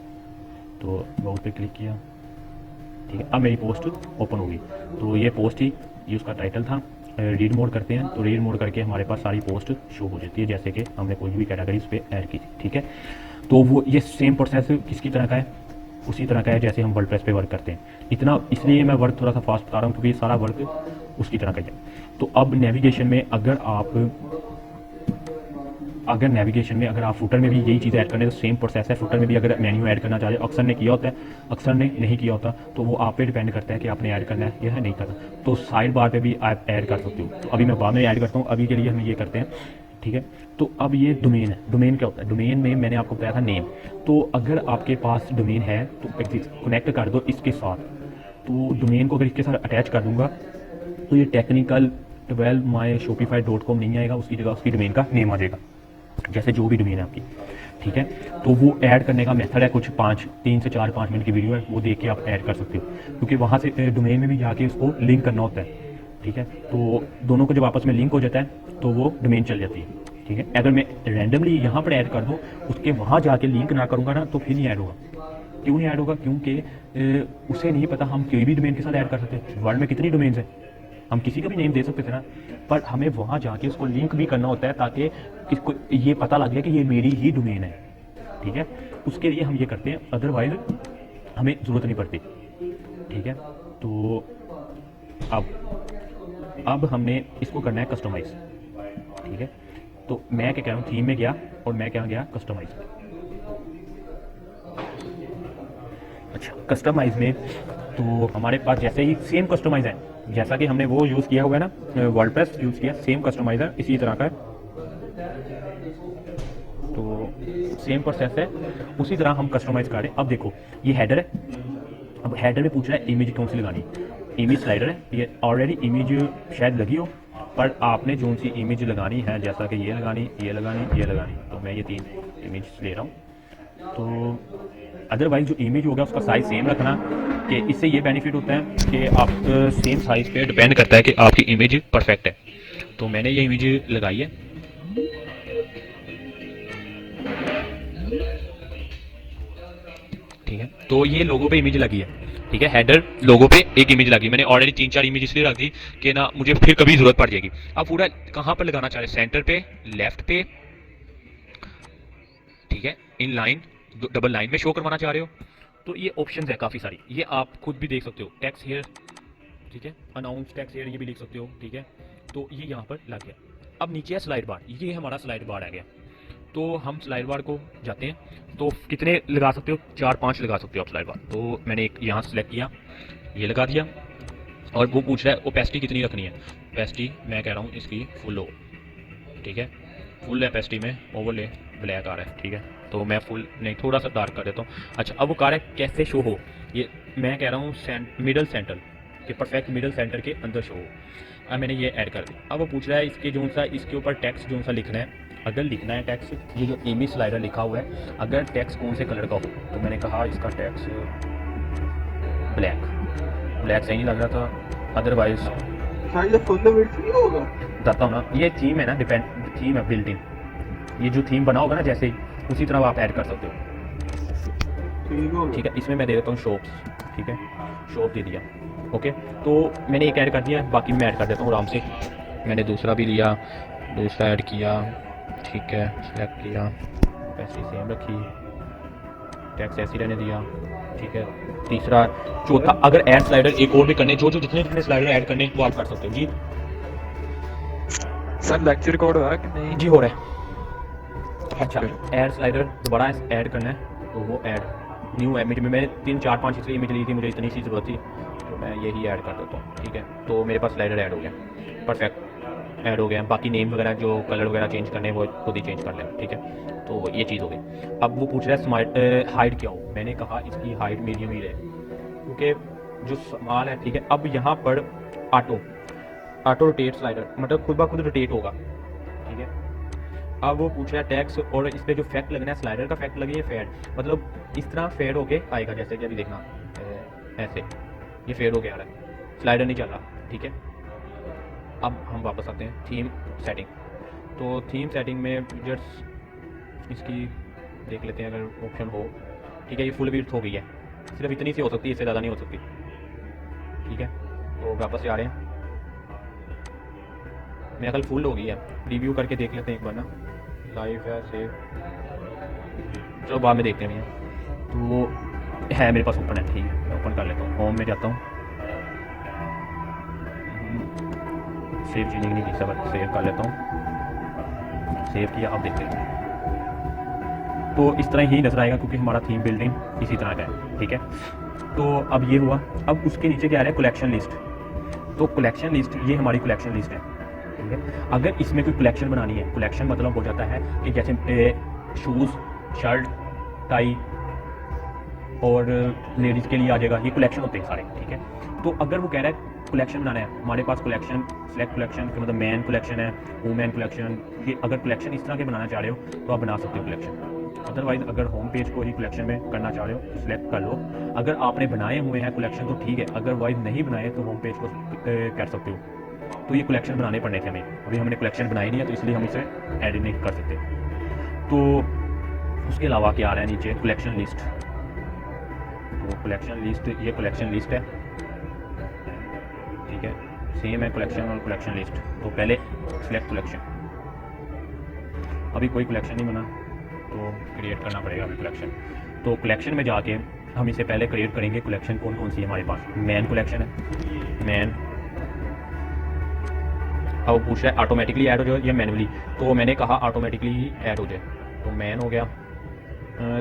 तो बहुत पे क्लिक किया, ठीक है, अब मेरी पोस्ट ओपन होगी। तो ये पोस्ट ही, ये उसका टाइटल था। रीड मोड करते हैं, तो रीड मोड करके हमारे पास सारी पोस्ट शो हो जाती है, जैसे कि हमने कोई भी कैटेगरी उस पर ऐड की थी, ठीक है। तो वो ये सेम प्रोसेस किसकी तरह का है, उसी तरह का है जैसे हम वर्डप्रेस पे वर्क करते हैं। इतना इसलिए मैं वर्क थोड़ा सा फास्ट बता रहा हूँ, क्योंकि ये सारा वर्क उसकी तरह का है। तो अब नेविगेशन में अगर नेविगेशन में अगर आप फुटर में भी यही चीज़ ऐड करने, तो सेम प्रोसेस है। फुटर में भी अगर मेन्यू ऐड करना चाहे, अक्सर ने किया होता है, अक्सर ने नहीं किया होता, तो वो आप पे डिपेंड करता है कि आपने ऐड करना है या नहीं करना। तो साइड बार पे भी आप ऐड कर सकते हो, तो अभी मैं बाद में ऐड करता हूँ, अभी के लिए हम ये करते हैं, ठीक है। तो अब ये डोमेन है, डोमेन क्या होता है, डोमेन में मैंने आपको बताया था नेम। तो अगर आपके पास डोमेन है तो कनेक्ट कर दो इसके साथ, तो डोमेन को अगर इसके साथ अटैच कर दूंगा तो ये टेक्निकल 12myshopify.com नहीं आएगा, उसकी जगह उसकी डोमेन का नेम आ जाएगा, जैसे जो भी डोमेन है आपकी, ठीक है। तो वो ऐड करने का मेथड है, कुछ 3 से 4-5 मिनट की वीडियो है, वो देख के आप ऐड कर सकते हो, क्योंकि वहाँ से डोमेन में भी जाके उसको लिंक करना होता है, ठीक है। तो दोनों को जब आपस में लिंक हो जाता है तो वो डोमेन चल जाती है, ठीक है। अगर मैं रैंडमली यहाँ पर ऐड कर दूँ, उसके वहाँ जाके लिंक ना करूँगा ना, तो फिर नहीं ऐड होगा। क्यों नहीं ऐड होगा, क्योंकि उसे नहीं पता हम कोई भी डोमेन के साथ ऐड कर सकते हैं। वर्ल्ड में कितनी डोमेन्स हैं, हम किसी का भी नेम दे सकते थे ना, पर हमें वहाँ जाके उसको लिंक भी करना होता है ताकि किसको ये पता लग जाए कि ये मेरी ही डोमेन है, ठीक है। उसके लिए हम ये करते हैं, अदरवाइज हमें ज़रूरत नहीं पड़ती, ठीक है। तो अब हमने इसको करना है कस्टमाइज़, ठीक है। तो मैं क्या कह रहा हूँ, थीम में गया और मैं क्या गया, कस्टमाइज़। अच्छा, कस्टमाइज़ में तो हमारे पास जैसे ही सेम कस्टमाइज़ है, जैसा कि हमने वो यूज़ किया हुआ है ना, वर्डप्रेस यूज़ किया, सेम कस्टमाइज़र इसी तरह का है, तो सेम प्रोसेस है, उसी तरह हम कस्टमाइज़ कर रहे हैं। अब देखो ये हेडर है, अब हेडर में पूछ रहा है इमेज कौन सी लगानी, इमेज स्लाइडर है, ये ऑलरेडी इमेज शायद लगी हो, पर आपने जो सी इमेज लगानी है, जैसा कि ये लगानी, ये लगानी, ये लगानी, तो मैं ये 3 इमेज ले रहा हूँ। तो अदरवाइज जो इमेज होगा उसका साइज़ सेम रखना, कि इससे ये बेनिफिट होता है कि आप सेम साइज़ पे डिपेंड करता है कि आपकी इमेज परफेक्ट है। तो मैंने ये इमेज लगाई है, ठीक है। तो ये लोगों पे इमेज लगी है, ठीक है, हेडर लोगो पे एक इमेज लगी। मैंने ऑलरेडी 3-4 इमेज इसलिए रख दी कि ना मुझे फिर कभी जरूरत पड़ जाएगी। अब पूरा कहाँ पर लगाना चाह रहे, सेंटर पे, लेफ्ट पे, ठीक है, इन लाइन, डबल लाइन में शो करवाना चाह रहे हो, तो ये ऑप्शंस है काफ़ी सारी, ये आप खुद भी देख सकते हो। टेक्स्ट हेयर, ठीक है, अनाउंस टेक्स्ट हेयर, ये भी लिख सकते हो, ठीक है। तो ये यहाँ पर लग गया। अब नीचे है स्लाइड बार, ये हमारा स्लाइड बार आ गया। तो हम स्लाइड बार को जाते हैं, तो कितने लगा सकते हो, 4-5 लगा सकते हो आप स्लाइड बार। तो मैंने एक यहाँ सेलेक्ट किया, ये लगा दिया, और वो पूछ रहा है ओपेसिटी कितनी रखनी है। ओपेसिटी मैं कह रहा हूँ इसकी फुल हो, ठीक है, फुल ओपेसिटी में ओवरले ब्लैक आ रहा है, ठीक है, तो मैं फुल नहीं, थोड़ा सा डार्क कर देता हूँ। अच्छा, अब वो कह रहा है कैसे शो हो, ये मैं कह रहा हूँ मिडल सेंटर के, परफेक्ट मिडल सेंटर के अंदर शो हो। अब मैंने ये ऐड कर दिया। अब वो पूछ रहा है इसके जो सा, इसके ऊपर टेक्स्ट जो सा लिखना है, अगर लिखना है टेक्स्ट, ये जो इमेज स्लाइडर लिखा हुआ है, अगर टेक्स्ट कौन से कलर का हो, तो मैंने कहा इसका टेक्स्ट ब्लैक सही नहीं लग रहा था, अदरवाइज शायद फुल विड्थ नहीं होगा। बताता हूँ ना, ये थीम है ना, डिपेंड थीम है बिल्ट इन, ये जो थीम बना होगा ना जैसे ही, उसी तरह आप ऐड कर सकते हो, ठीक है। इसमें मैं दे देता हूँ शॉप्स, ठीक है, शॉप दे दिया, ओके। तो मैंने एक ऐड कर दिया, बाकी मैं ऐड कर देता हूँ आराम से। मैंने दूसरा भी लिया, दूसरा ऐड किया, ठीक है, सेलेक्ट किया, पैसे सेम रखी, टैक्स ऐसे रहने दिया, ठीक है। तीसरा, चौथा, अगर ऐड स्लाइडर एक और भी करने, जो जितने स्लाइडर ऐड करने वो आप कर सकते हो जी। सर लेक्चर रिकॉर्ड हो रहा है कि नहीं? जी हो रहा है। अच्छा, ऐड स्लाइडर दोबारा ऐड करना है, तो वो ऐड न्यू इमेज में मैंने 3-4-5 इसलिए इमेज ली थी, मुझे इतनी सी ज़रूरत थी, तो मैं यही ऐड कर देता हूँ, ठीक है। तो मेरे पास स्लाइडर ऐड हो गया, परफेक्ट ऐड हो गया। बाकी नेम वगैरह जो कलर वगैरह चेंज करने वो खुद ही चेंज कर लें, ठीक है। तो ये चीज़ हो गई। अब वो पूछ रहा है स्मार्ट हाइट क्या हो, मैंने कहा इसकी हाइट मीडियम ही रहे, क्योंकि जो स्मॉल है, ठीक है। अब यहाँ पर ऑटो रोटेट स्लाइडर, मतलब खुद ब खुद रोटेट होगा, ठीक है। अब वो पूछ रहा है टैक्स, और इस पर जो फैक्ट लगना है, स्लाइडर का फैक्ट लगे, फेड, मतलब इस तरह फेड होके आएगा, जैसे कि अभी देखना ऐसे ये फेड होके आ रहा है, स्लाइडर नहीं चल रहा, ठीक है। अब हम वापस आते हैं थीम सेटिंग। तो थीम सेटिंग में विजेट्स इसकी देख लेते हैं अगर ऑप्शन हो, ठीक है। ये फुल विड्थ हो गई है, सिर्फ इतनी सी हो सकती है, इससे ज़्यादा नहीं हो सकती, ठीक है। तो वापस से आ रहे हैं, मेरा कल फुल हो गई है, रिव्यू करके देख लेते हैं एक बार ना, लाइव है सेव, चलो बाद में देखते हैं भैया। तो है मेरे पास ओपन है, ठीक है, मैं ओपन कर लेता हूँ, होम में जाता हूँ, सेव चीज़ नहीं की सब, सेव कर लेता हूँ, सेव किया। अब देखते हैं, तो इस तरह ही नजर आएगा, क्योंकि हमारा थीम बिल्डिंग इसी तरह का है, ठीक है। तो अब ये हुआ। अब उसके नीचे क्या आ रहा है, कलेक्शन लिस्ट। तो कलेक्शन लिस्ट, ये हमारी कलेक्शन लिस्ट है, ठीक है। अगर इसमें कोई कलेक्शन बनानी है, कलेक्शन मतलब हो जाता है कि जैसे शूज़, शर्ट, टाई और लेडीज़ के लिए आ जाएगा, ये कलेक्शन होते हैं सारे, ठीक है। तो अगर वो कह रहा है कलेक्शन बनाना है, हमारे पास कलेक्शन, सेलेक्ट कलेक्शन का मतलब मैन कलेक्शन है, वुमेन कलेक्शन, ये अगर कलेक्शन इस तरह के बनाना चाह रहे हो तो आप बना सकते हो कलेक्शन। अदरवाइज अगर होम पेज को ही कलेक्शन में करना चाह रहे हो तो सिलेक्ट कर लो। अगर आपने बनाए हुए हैं कलेक्शन तो ठीक है, अदरवाइज नहीं बनाए तो होम पेज को कर सकते हो। तो ये कलेक्शन बनाने पड़ने थे हमें, अभी हमने कलेक्शन बनाई नहीं है, तो इसलिए हम इसे ऐड नहीं कर सकते। तो उसके अलावा क्या आ रहा है नीचे, कलेक्शन लिस्ट। तो कलेक्शन लिस्ट, ये कलेक्शन लिस्ट है, ठीक है, सेम है कलेक्शन और कलेक्शन लिस्ट। तो पहले सिलेक्ट कलेक्शन, अभी कोई कलेक्शन नहीं बना तो क्रिएट करना पड़ेगा अभी कलेक्शन। तो कलेक्शन में जाके हम इसे पहले क्रिएट करेंगे कलेक्शन कौन कौन सी है हमारे पास। मैन कलेक्शन है, मैन। अब वो पूछ रहा है ऑटोमेटिकली ऐड हो जाए या मैनुअली, तो मैंने कहा ऑटोमेटिकली ऐड हो जाए, तो मैन हो गया।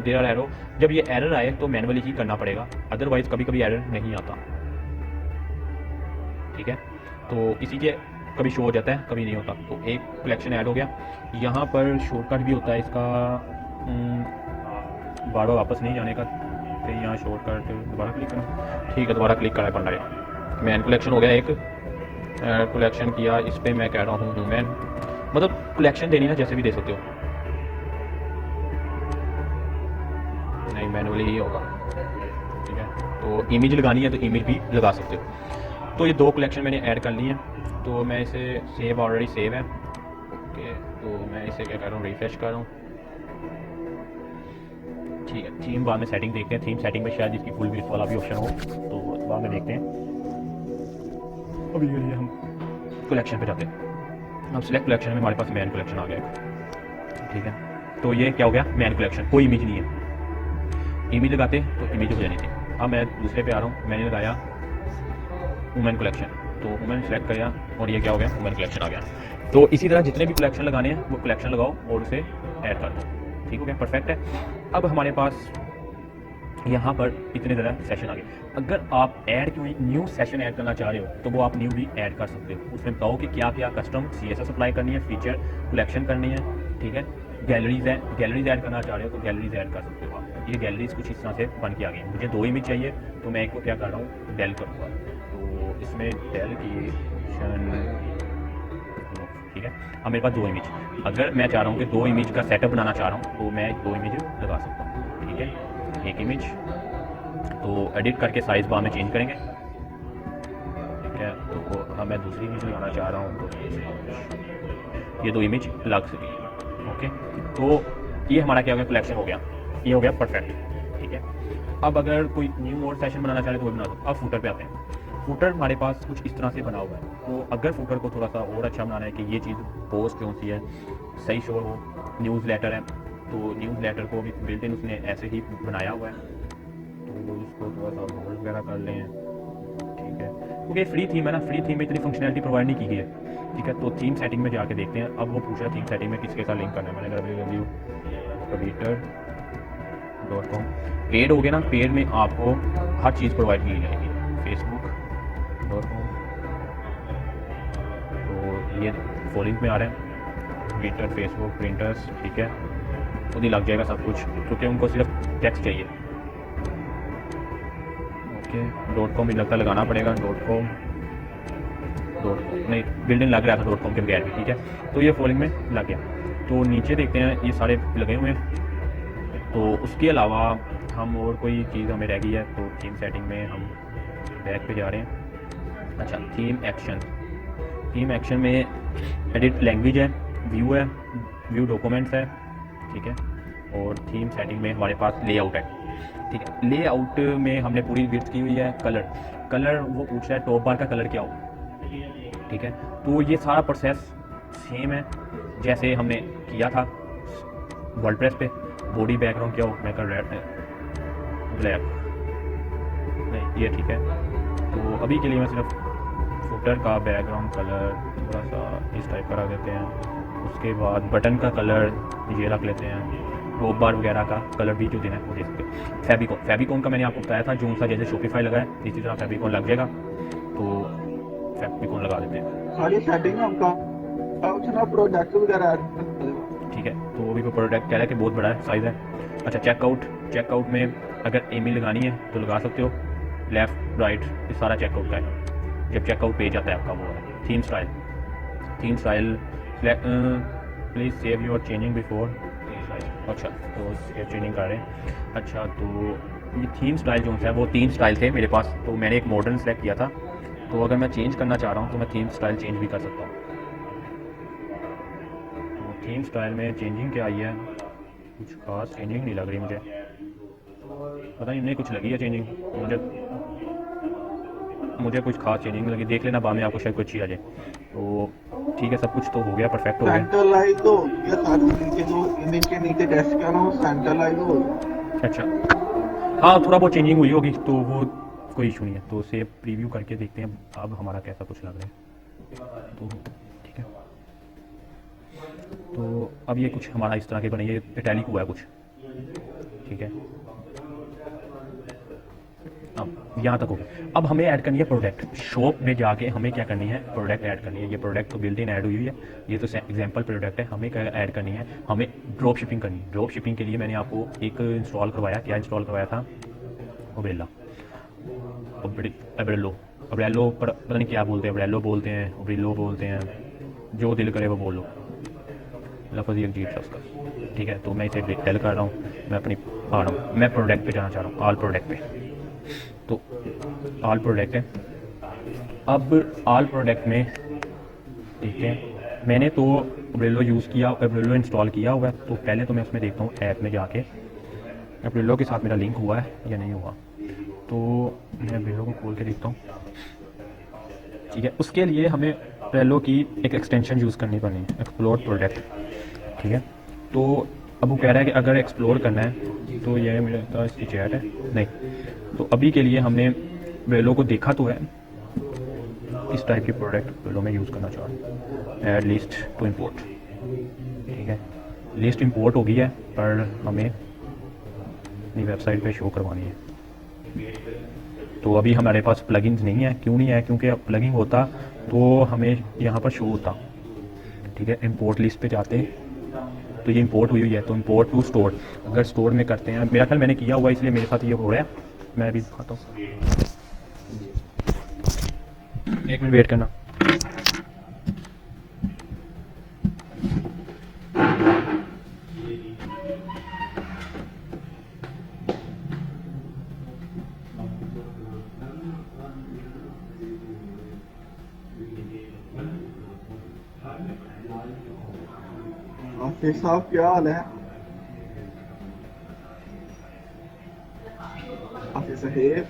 देयर एरो, जब ये एरर आए तो मैनुअली ही करना पड़ेगा, अदरवाइज कभी कभी एरर नहीं आता, ठीक है। तो इसी के कभी शो हो जाता है कभी नहीं होता। तो एक कलेक्शन ऐड हो गया। यहाँ पर शॉर्टकट भी होता है इसका, बार बार वापस नहीं जाने का, फिर यहाँ शॉर्टकट दोबारा क्लिक करना, ठीक है दोबारा क्लिक करना पड़ रहा है। मैन कलेक्शन हो गया एक, कलेक्शन किया, इस पर मैं कह रहा हूँ मैन, मतलब कलेक्शन देनी ना जैसे भी दे सकते हो, नहीं मैनुअली ही होगा, ठीक है। तो इमेज लगानी है तो इमेज भी लगा सकते हो। तो ये दो कलेक्शन मैंने ऐड कर ली हैं, तो मैं इसे सेव, ऑलरेडी सेव है, ओके। तो मैं इसे क्या कर रहा हूँ, रिफ्रेश कर रहा हूँ, ठीक है। थीम बाद में सेटिंग देखते हैं, थीम सेटिंग में शायद इसकी फुल विड्थ वाला भी ऑप्शन हो, तो बाद में देखते हैं। अभी के लिए हम कलेक्शन पे जाते हैं। अब सिलेक्ट कलेक्शन में हमारे पास मैन कलेक्शन आ गया, ठीक है। तो ये क्या हो गया, मैन कलेक्शन, कोई इमेज नहीं है। इमेज लगाते तो इमेज हो जानी थी। अब मैं दूसरे पे आ रहा हूँ, मैंने लगाया वुमेन कलेक्शन, तो वुमेन सेलेक्ट किया और ये क्या हो गया, वुमेन कलेक्शन आ गया। तो इसी तरह जितने भी कलेक्शन लगाने हैं वो कलेक्शन लगाओ और उसे ऐड कर दो, ठीक हो गया, परफेक्ट है। अब हमारे पास यहाँ पर इतने ज़्यादा सेशन आ गए। अगर आप ऐड कोई न्यू सेशन ऐड करना चाह रहे हो तो वो आप न्यू भी ऐड कर सकते हो। उसमें बताओ कि क्या क्या कस्टम CSS अप्लाई करनी है, फीचर कलेक्शन करनी है, ठीक है। गैलरीज है, गैलरीज ऐड करना चाह रहे हो तो गैलरीज ऐड कर सकते हो आप। ये गैलरीज कुछ इस तरह से बन के आ गई। मुझे 2 इमेज चाहिए तो मैं एक को क्या कर रहा हूँ, डेल करूँगा, तो इसमें डेल की, ठीक है। अब मेरे पास 2 इमेज, अगर मैं चाह रहा हूँ कि 2 इमेज का सेटअप बनाना चाह रहा हूँ तो मैं 2 इमेज लगा सकता हूँ, ठीक है। एक इमेज, तो एडिट करके साइज बार में चेंज करेंगे, ठीक है। तो अब मैं दूसरी इमेज लगाना चाह रहा हूँ तो ये 2 इमेज लग सके, ओके। तो ये हमारा क्या हो गया, कलेक्शन हो गया, ये हो गया परफेक्ट, ठीक है। अब अगर कोई न्यू और सेशन बनाना चाह रहे तो वो बना दो। अब फूटर पे आते हैं। फूटर हमारे पास कुछ इस तरह से बना हुआ है, तो अगर फूटर को थोड़ा सा और अच्छा बनाना है कि ये चीज़ पोस्ट कौन सी है सही शो हो, न्यूज़ लेटर है तो न्यूज़ लेटर को भी बिल्ट इन उसने ऐसे ही बनाया हुआ है, तो इसको थोड़ा सा होल्ड वगैरह कर लें, ठीक है। क्योंकि फ्री थीम है ना, फ्री थीम में इतनी फंक्शनैलिटी प्रोवाइड नहीं की गई है, ठीक है। तो थीम सेटिंग में जाके देखते हैं। अब वो पूछ रहा है थीम सेटिंग में किसके साथ लिंक करना है। मैंने www.computer.com, पेड हो गया ना, पेड में आपको हर चीज़ प्रोवाइड की जाएगी। facebook.com, तो ये फॉलोइंग में आ रहे हैं, ट्विटर, फेसबुक, प्रिंटर्स, ठीक है। खुद ही लग जाएगा सब कुछ क्योंकि उनको सिर्फ टेक्स्ट चाहिए, ओके। .com भी लगता लगाना पड़ेगा, .com नहीं, बिल्डिंग लग रहा था .com के बगैर भी, ठीक है। तो ये फॉलोइंग में लग गया। तो नीचे देखते हैं ये सारे लगे हुए हैं। तो उसके अलावा हम और कोई चीज़ हमें रह गई है, तो थीम सेटिंग में हम बैक पे जा रहे हैं। अच्छा, थीम एक्शन, थीम एक्शन में एडिट लैंग्वेज है, व्यू है, व्यू डॉक्यूमेंट्स है, ठीक है। और थीम सेटिंग में हमारे पास लेआउट है, ठीक है। लेआउट में हमने पूरी विड्थ की हुई है। कलर, कलर वो पूछ रहा है टॉप बार का कलर क्या हो, ठीक है। तो ये सारा प्रोसेस सेम है जैसे हमने किया था वर्डप्रेस पे। बॉडी बैकग्राउंड क्या हो, मैं कर रेड ब्लैक, नहीं ये ठीक है। तो अभी के लिए मैं सिर्फ फुटर का बैकग्राउंड कलर थोड़ा सा इस टाइप करा देते हैं। उसके बाद बटन का कलर ये रख लेते हैं। टॉप बार वगैरह का कलर भी जो देना है वो दे सकते हैं। फेबिकॉन, फेबिकॉन का मैंने आपको बताया था जो सा जैसे शॉपिफाई लगा है इसी तरह फेबिकॉन लग जाएगा, तो फेबिकॉन लगा देते हैं। सारी सेटिंग आपका अपना प्रोडक्ट वगैरह ऐड कर दो, ठीक है। तो वो भी प्रोडक्ट कह रहा है कि बहुत बड़ा है साइज़ है। अच्छा, चेकआउट, चेकआउट में अगर ईमेल लगानी है तो लगा सकते हो। लेफ़्ट राइट ये सारा चेकआउट का है जब चेकआउट पेज आता है आपका। वो है theme style, theme style please save your changing before. अच्छा, तो सेव चेंजिंग कर रहे हैं। अच्छा, तो ये थीम स्टाइल जो है वो 3 स्टाइल थे मेरे पास, तो मैंने एक मॉडर्न सेलेक्ट किया था। तो अगर मैं चेंज करना चाह रहा हूँ तो मैं थीम स्टाइल चेंज भी कर सकता हूँ। तो थीम स्टाइल में चेंजिंग क्या आई है, कुछ खास चेंजिंग नहीं लग रही मुझे, पता नहीं कुछ लगी है चेंजिंग मुझे। मुझे कुछ खास चेंजिंग लगी, देख लेना बाद में आपको शायद कुछ अच्छी आ जाए। तो ठीक है, सब कुछ तो हो गया, परफेक्ट हो गया। सेंटर लाइन तो हो गया सारी, नीचे जो इमेज के नीचे टेस्ट कर रहा हूँ सेंटर लाइन हो गया। अच्छा, हाँ थोड़ा बहुत चेंजिंग हुई होगी तो वो कोई इशू नहीं है। तो उसे प्रीव्यू करके देखते हैं अब हमारा कैसा कुछ लग रहा है। तो ठीक है, तो अब ये कुछ हमारा इस तरह के बने, ये इटैलिक हुआ है कुछ, ठीक है। अब यहाँ तक हो गया। अब हमें ऐड करनी है प्रोडक्ट। शॉप में जाके हमें क्या करनी है, प्रोडक्ट ऐड करनी है। ये प्रोडक्ट तो बिल्ट इन ऐड हुई है, ये तो एग्जांपल प्रोडक्ट है। हमें क्या ऐड करनी है, हमें ड्रॉप शिपिंग करनी है। ड्रॉप शिपिंग के लिए मैंने आपको एक इंस्टॉल करवाया, क्या इंस्टॉल करवाया था, ओब्रेला, अब्रेलो पता नहीं क्या बोलते हैं, अब्रेलो बोलते हैं, ओब्रेलो बोलते हैं, जो दिल करे वो बोल लो, लफ्ज़ ही अजीब था उसका, ठीक है। तो मैं इसे टेल कर रहा हूँ, मैं अपनी आ रहा हूँ, मैं प्रोडक्ट पे जाना चाह रहा हूँ, ऑल प्रोडक्ट पे। तो ऑल प्रोडक्ट है। अब ऑल प्रोडक्ट में देखते हैं, मैंने तो अब्रेलो यूज़ किया, अब्रेलो इंस्टॉल किया हुआ है। तो पहले तो मैं उसमें देखता हूँ ऐप में जाके अब्रेलो के साथ मेरा लिंक हुआ है या नहीं हुआ। तो मैं अब्रेलो को खोल के देखता हूँ, ठीक है। उसके लिए हमें अब्रेलो की एक एक्सटेंशन यूज़ करनी पड़नी है, एक्सप्लोर प्रोडक्ट, ठीक है। तो अब वो कह रहा है कि अगर एक्सप्लोर करना है तो ये मेरा इसकी चैट है नहीं। तो अभी के लिए हमने अब्रेलो को देखा तो है, इस टाइप की प्रोडक्ट अब्रेलो में यूज़ करना चाह रहा हूँ। ऐड लिस्ट टू इंपोर्ट, ठीक है। लिस्ट इंपोर्ट हो गई है, पर हमें अपनी वेबसाइट पे शो करवानी है। तो अभी हमारे पास प्लगइन्स नहीं है। क्यों नहीं है, क्योंकि प्लगइन होता तो हमें यहाँ पर शो होता, ठीक है। इंपोर्ट लिस्ट पे जाते हैं तो ये इंपोर्ट हुई है, तो इंपोर्ट टू स्टोर, अगर स्टोर में करते हैं, मेरा ख्याल मैंने किया हुआ इसलिए मेरे साथ ये हो रहा है। मैं अभी दिखाता हूँ, एक मिनट वेट करना। आफिस साहब क्या हाल है? आफिस साहेब,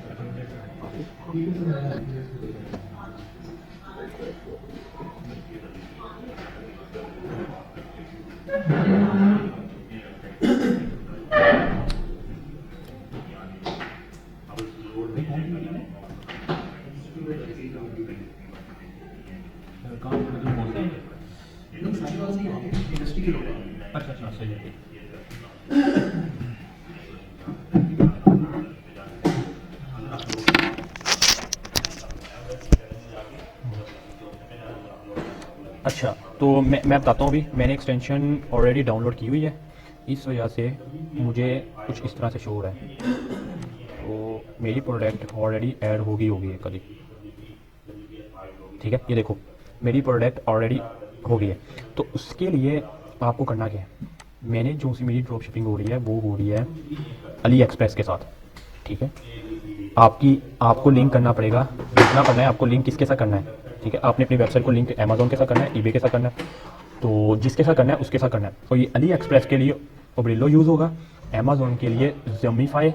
अच्छा अच्छा सही है। अच्छा, तो मैं बताता हूँ। अभी मैंने एक्सटेंशन ऑलरेडी डाउनलोड की हुई है, इस वजह से मुझे कुछ इस तरह से शो हो रहा है। तो मेरी प्रोडक्ट ऑलरेडी ऐड होगी कभी, ठीक है। ये देखो मेरी प्रोडक्ट ऑलरेडी हो गई है। तो उसके लिए आपको करना क्या है, मैंने जो सी मेरी ड्रॉप शिपिंग हो रही है वो हो रही है अली एक्सप्रेस के साथ, ठीक है। आपको लिंक करना पड़ेगा, कितना करना है आपको, लिंक किसके साथ करना है, ठीक है। आपने अपनी वेबसाइट को लिंक अमेजोन के साथ करना है, ईबे के साथ करना है, तो जिसके साथ करना है उसके साथ करना है। और ये अली एक्सप्रेस के लिए ओब्रेलो यूज़ होगा, अमेजोन के लिए जोमीफाई,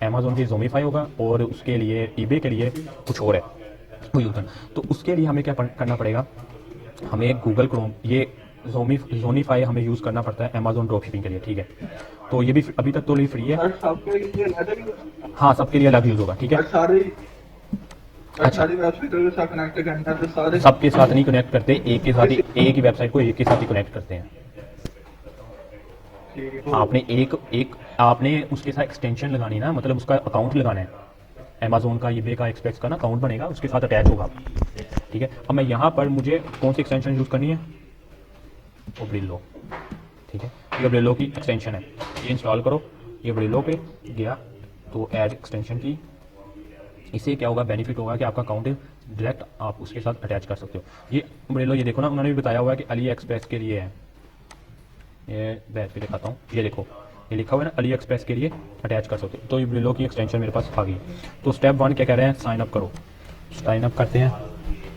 अमेजोन के जोमीफाई होगा, और उसके लिए ईबे के लिए कुछ और है वो यूज़ करना। तो उसके लिए हमें क्या करना पड़ेगा, हमें गूगल क्रोम, ये जोनीफाई हमें यूज़ करना पड़ता है अमेजोन ड्रॉप शिपिंग के लिए, ठीक है। तो ये भी अभी तक तो नहीं फ्री है, हर सबके लिए अलग ही, हाँ सबके लिए अलग यूज़ होगा, ठीक है। सारी वेबसाइट के साथ कनेक्ट करना है, तो सारे सबके साथ नहीं कनेक्ट करते, एक के साथ ही, एक ही वेबसाइट को एक के साथ ही कनेक्ट करते हैं। आपने उसके साथ एक्सटेंशन लगानी ना, मतलब उसका अकाउंट लगाना है, अमेजोन का, ईबे का, एक्सप्रेस का ना अकाउंट बनेगा, उसके साथ अटैच होगा, ठीक है। अब मैं यहाँ पर मुझे कौन सी एक्सटेंशन यूज़ करनी है, ओब्रेलो, ठीक है। ये ओब्रेलो की एक्सटेंशन है, ये इंस्टॉल करो। ये ओब्रेलो पे गया तो ऐड एक्सटेंशन की, इससे क्या होगा, बेनिफिट होगा कि आपका अकाउंट डायरेक्ट आप उसके साथ अटैच कर सकते हो। ये ओब्रेलो, ये देखो ना, उन्होंने भी बताया हुआ है कि अली एक्सप्रेस के लिए है। ये बैक पे दिखाता हूँ, ये देखो ये लिखा हुआ है ना, अली एक्सप्रेस के लिए अटैच कर सकते हो। तो ये ओब्रेलो की एक्सटेंशन मेरे पास आ गई। तो स्टेप 1 क्या कह रहे हैं, साइन अप करो। साइन अप करते हैं।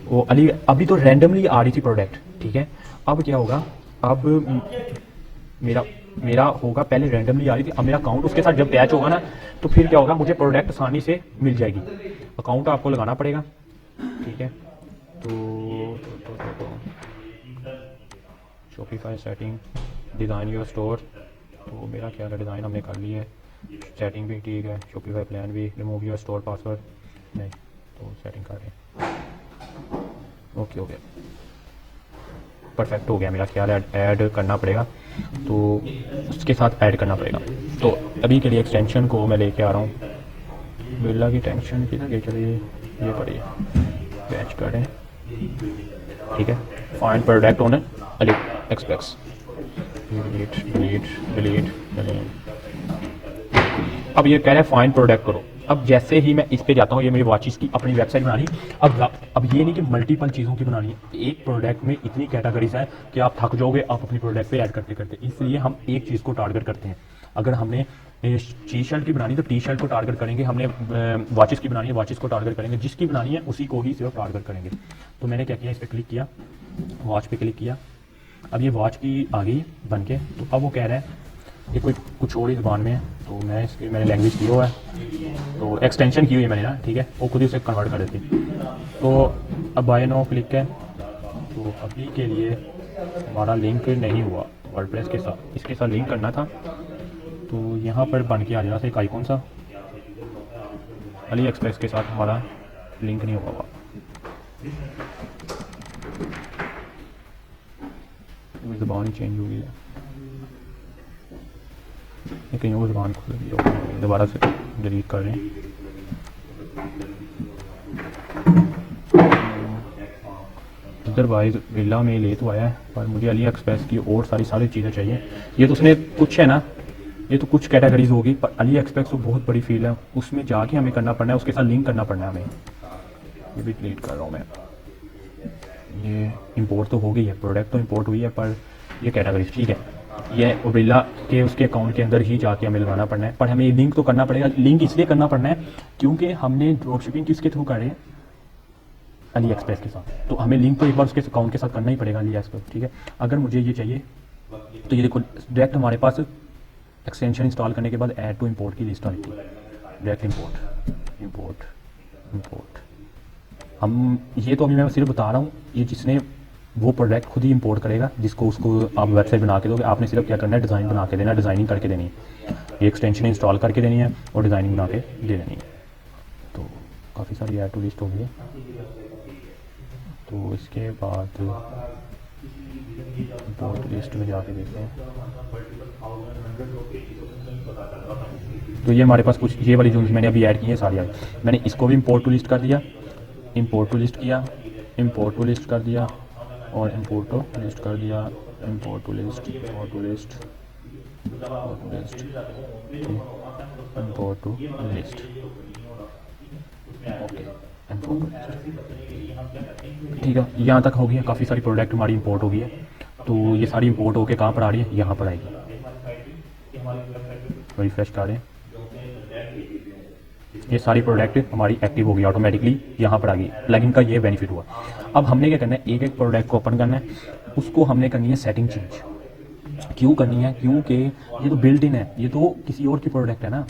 वो अली अभी तो रैंडमली आ रही थी प्रोडक्ट, ठीक है। अब क्या होगा, अब मेरा होगा, पहले रैंडमली आ रही थी, अब मेरा अकाउंट उसके साथ जब अटैच होगा ना, तो फिर क्या होगा, मुझे प्रोडक्ट आसानी से मिल जाएगी। अकाउंट आपको लगाना पड़ेगा, ठीक है। तो Shopify setting, design your store, तो मेरा ख्याल है डिज़ाइन हमने कर लिया है, सेटिंग भी ठीक है, शॉपिफाई प्लान भी, रिमूव योर स्टोर पासवर्ड नहीं, तो सेटिंग कर रहे हैं। ओके ओके, परफेक्ट हो गया मेरा ख्याल है। ऐड करना पड़ेगा, तो उसके साथ ऐड करना पड़ेगा। तो अभी के लिए एक्सटेंशन को मैं लेके आ रहा हूँ। बिल्ला की टेंशन किधर गई, चलिए ये पढ़िए, बैच करें, ठीक है। Find product owner Ali express, delete delete delete delete. अब ये कह रहा है फाइंड प्रोडक्ट करो। अब जैसे ही मैं इस पे जाता हूँ, ये मेरी वॉचेस की अपनी वेबसाइट बनानी। अब ये नहीं कि मल्टीपल चीज़ों की बनानी है, एक प्रोडक्ट में इतनी कैटेगरीज है कि आप थक जाओगे आप अपनी प्रोडक्ट पे ऐड करते करते। इसलिए हम एक चीज़ को टारगेट करते हैं। अगर हमने टी शर्ट की बनानी तो टी शर्ट को टारगेट करेंगे, हमने वॉचेस की बनानी है वॉचेस को टारगेट करेंगे, जिसकी बनानी है उसी को ही सिर्फ टारगेट करेंगे। तो मैंने क्या किया, इस पर क्लिक किया, वॉच पे क्लिक किया। अब ये वॉच की आ गई बन के। तो अब वो कह रहा है ये कोई कुछ और ही ज़बान में है, तो मैंने लैंग्वेज की हुआ है, तो एक्सटेंशन की हुई है मैंने ना, ठीक है, वो खुद ही उसे कन्वर्ट कर देती। तो अब बाय नाउ क्लिक है। तो अभी के लिए हमारा लिंक नहीं हुआ वर्डप्रेस के साथ, इसके साथ लिंक करना था। तो यहाँ पर बन के आ जाना था एक आइकॉन सा, अली एक्सप्रेस के साथ हमारा लिंक नहीं हुआ। ज़बान ही चेंज हो गई है, कहीं और ज़बान खुल गई, दोबारा से डिलीट कर रहे हैं। अदरवाइज विला में ले तो आया है, पर मुझे अली एक्सप्रेस की और सारी चीज़ें चाहिए। ये तो उसने कुछ है ना, ये तो कुछ कैटेगरीज होगी, पर अली एक्सप्रेस तो बहुत बड़ी फील्ड है, उसमें जाके हमें करना पड़ना है, उसके साथ लिंक करना पड़ना है हमें। ये भी डिलीट कर रहा हूँ मैं। ये इंपोर्ट तो हो गई है, प्रोडक्ट तो इंपोर्ट हुई है, पर ये कैटेगरीज ठीक है, ये उबिल्ला के उसके अकाउंट के अंदर ही जाके हमें लगाना पड़ना है। पर हमें लिंक तो करना पड़ेगा। लिंक इसलिए करना पड़ना है क्योंकि हमने ड्रॉप शिपिंग किसके थ्रू करे, अली एक्सप्रेस के साथ, तो हमें लिंक तो एक बार उसके अकाउंट के साथ करना ही पड़ेगा अली एक्सप्रेस, ठीक है। अगर मुझे ये चाहिए तो ये देखो डायरेक्ट हमारे पास एक्सटेंशन इंस्टॉल करने के बाद ऐड टू इंपोर्ट की लिस्ट आ जाती है, डायरेक्ट इंपोर्ट इंपोर्ट इंपोर्ट। हम ये तो अभी मैं सिर्फ बता रहा हूँ, ये जिसने वो प्रोडक्ट खुद ही इंपोर्ट करेगा, जिसको उसको आप वेबसाइट बना के दोगे। आपने सिर्फ क्या करना है, डिज़ाइन बना के देना, डिज़ाइनिंग करके देनी है, ये एक्सटेंशन इंस्टॉल करके देनी है और डिज़ाइनिंग बना के दे देनी है। तो काफ़ी सारी ऐड टू लिस्ट हो गई है। तो इसके बाद इंपोर्ट लिस्ट में जाके देखते हैं। तो ये हमारे पास कुछ ये वाली जो मैंने अभी ऐड की है सारी आई, मैंने इसको भी इंपोर्ट टू लिस्ट कर दिया, इंपोर्ट टू लिस्ट किया, इंपोर्ट टू लिस्ट कर दिया और इंपोर्ट टू लिस्ट कर दिया, import to list, import to list, import to list, okay import to list, ठीक है। यहाँ तक हो गया, काफ़ी सारी प्रोडक्ट हमारी इंपोर्ट हो गई है। तो ये सारी इंपोर्ट होके कहाँ पर आ रही है, यहाँ पर आएगी। रिफ्रेश कर रहे हैं, ये सारी प्रोडक्ट हमारी एक्टिव होगी ऑटोमेटिकली, यहाँ पर आ गई। प्लगइन का ये बेनिफिट हुआ। अब हमने क्या करना है, एक एक प्रोडक्ट को ओपन करना है, उसको हमने करनी है सेटिंग चेंज। क्यों करनी है, क्योंकि ये तो बिल्ट इन है, ये तो किसी और की प्रोडक्ट है ना,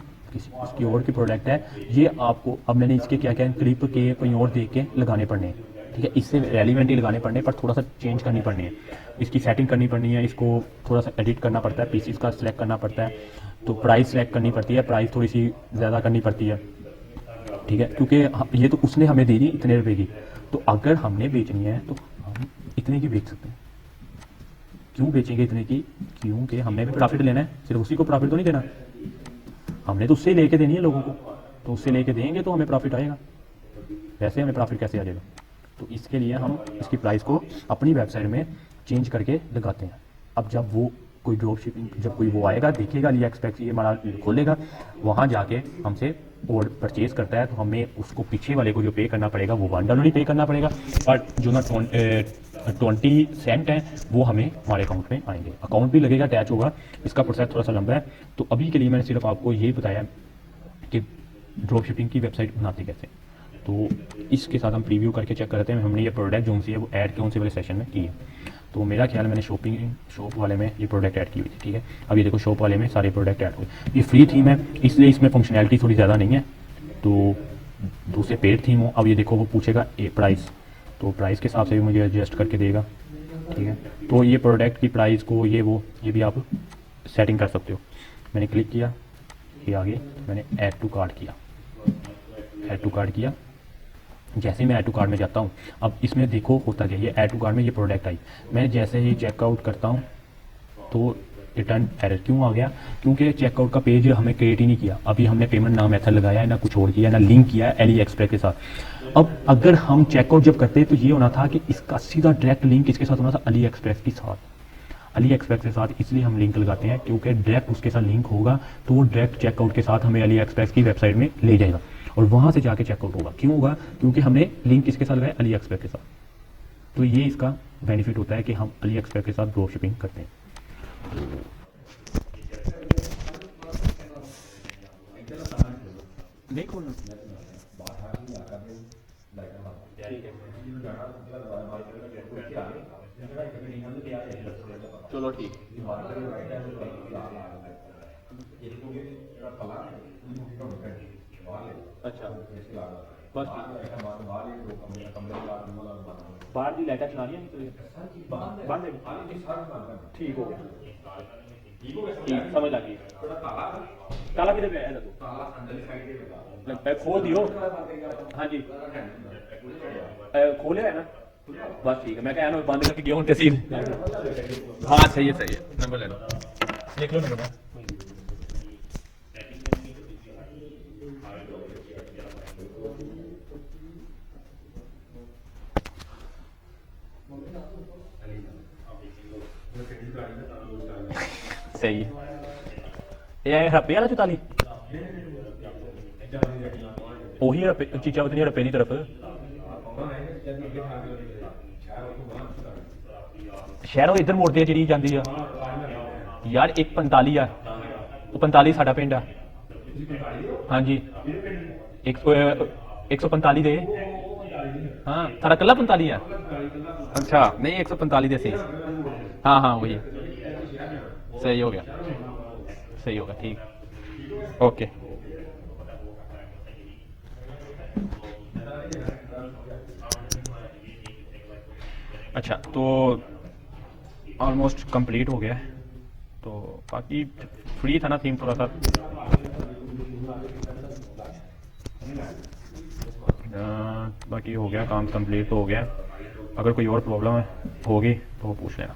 उसकी और की प्रोडक्ट है। ये आपको अब मैंने इसके क्या क्या क्लिप के कहीं और देख के लगाने पड़ने हैं, ठीक है। इससे रेलिवेंट ही लगाने पड़ने, पर थोड़ा सा चेंज करनी पड़नी है, इसकी सेटिंग करनी पड़नी है, इसको थोड़ा सा एडिट करना पड़ता है, पीसीस का सिलेक्ट करना पड़ता है, तो प्राइस सिलेक्ट करनी पड़ती है, प्राइस थोड़ी सी ज़्यादा करनी पड़ती है, ठीक है। क्योंकि ये तो उसने हमें दे दी इतने रुपए की, तो अगर हमने बेचनी है तो हम इतने की बेच सकते हैं। क्यों बेचेंगे इतने की, क्योंकि हमने भी प्रॉफिट लेना है, सिर्फ उसी को प्रॉफिट तो नहीं देना, हमने तो उससे लेके देनी है लोगों को, तो उससे लेके देंगे तो हमें प्रॉफिट आएगा, वैसे हमें प्रॉफिट कैसे आ जाएगा। तो इसके लिए हम इसकी प्राइस को अपनी वेबसाइट में चेंज करके लगाते हैं। अब जब वो कोई ड्रॉप शिपिंग, जब कोई वो आएगा देखेगा अली एक्सप्रेस ये हमारा खोलेगा, वहाँ जाके हमसे और परचेज करता है, तो हमें उसको पीछे वाले को जो पे करना पड़ेगा वो $1 ही पे करना पड़ेगा, और जो ना 20 सेंट है वो हमें हमारे अकाउंट में आएंगे। अकाउंट भी लगेगा, अटैच होगा, इसका प्रोसेस थोड़ा सा लंबा है। तो अभी के लिए मैंने सिर्फ आपको यही बताया कि ड्रॉप शिपिंग की वेबसाइट बनाते कैसे। तो इसके साथ हम प्रीव्यू करके चेक करते हैं हमने ये प्रोडक्ट जो सी है वो ऐड कौन से वाले सेशन में की है। तो मेरा ख्याल मैंने शॉप वाले में ये प्रोडक्ट ऐड की हुई थी, ठीक है। अब ये देखो शॉप वाले में सारे प्रोडक्ट ऐड हुए। ये फ्री थीम है इसलिए इसमें फंक्शनैलिटी थोड़ी ज़्यादा नहीं है, तो दूसरे पेड थीम हो। अब ये देखो वो पूछेगा प्राइस, तो प्राइस के हिसाब से भी मुझे एडजस्ट करके देगा, ठीक है। तो ये प्रोडक्ट की प्राइस को ये भी आप सेटिंग कर सकते हो। मैंने क्लिक किया, ये आ गई, मैंने ऐड टू कार्ट किया, ऐड टू कार्ट किया। जैसे मैं ऐड टू कार्ट में जाता हूँ, अब इसमें देखो होता क्या, ये ऐड टू कार्ट में ये प्रोडक्ट आई, मैं जैसे ही चेकआउट करता हूँ तो रिटर्न एरर क्यों आ गया, क्योंकि चेकआउट का पेज हमें क्रिएट ही नहीं किया। अभी हमने पेमेंट ना मेथड लगाया है, ना कुछ और किया, ना लिंक किया है अली एक्सप्रेस के साथ। अब अगर हम चेकआउट जब करते तो ये होना था कि इसका सीधा डायरेक्ट लिंक इसके साथ होना था, अली एक्सप्रेस के साथ, अली एक्सप्रेस के साथ। इसलिए हम लिंक लगाते हैं क्योंकि डायरेक्ट उसके साथ लिंक होगा तो वो डायरेक्ट चेकआउट के साथ हमें अली एक्सप्रेस की वेबसाइट में ले जाएगा और वहाँ से जाके चेकआउट होगा। क्यों होगा, क्योंकि हमने लिंक किसके साथ लगाया, अली एक्सप्रेस के साथ। तो ये इसका बेनिफिट होता है कि हम अली एक्सप्रेस के साथ ड्रॉप शिपिंग करते हैं। देखो ना, चलो ठीक, अच्छा बस बाहर की लाइटा चलानी है, बंद ठीक हो गया, ठीक समझ लगी। ताला किधर पे है, खोल दियो, हाँ जी खोले है ना, बस ठीक है। मैं क्या बंद करके गया हूँ तहसील। हाँ सही है, नंबर ले लो, लिख लो नंबर। सही है, ये हड़प्पे वाला 44 ਉਹੀ ਚੀਚਾ ਉਤਨੀ ਹੜੱਪੇ ਦੀ ਤਰਫ ਸ਼ਹਿਰੋਂ ਇੱਧਰ ਮੁੜਦੇ ਆ ਜਿਹੜੀ ਜਾਂਦੀ ਆ ਯਾਰ 145 ਆ, ਉਹ 45 ਸਾਡਾ ਪਿੰਡ ਆ। ਹਾਂਜੀ 145 ਦੇ, ਹਾਂ ਸਾਡਾ ਕੱਲਾ 45 ਆ। अच्छा नहीं 145 ਦੇ ਸੀ, हाँ हाँ वही, सही हो गया, सही होगा, ठीक ओके। अच्छा तो ऑलमोस्ट कंप्लीट हो गया है, तो बाकी फ्री था ना थीम थोड़ा सा, बाकी हो गया काम कंप्लीट तो हो गया। अगर कोई और प्रॉब्लम है होगी तो पूछ लेना।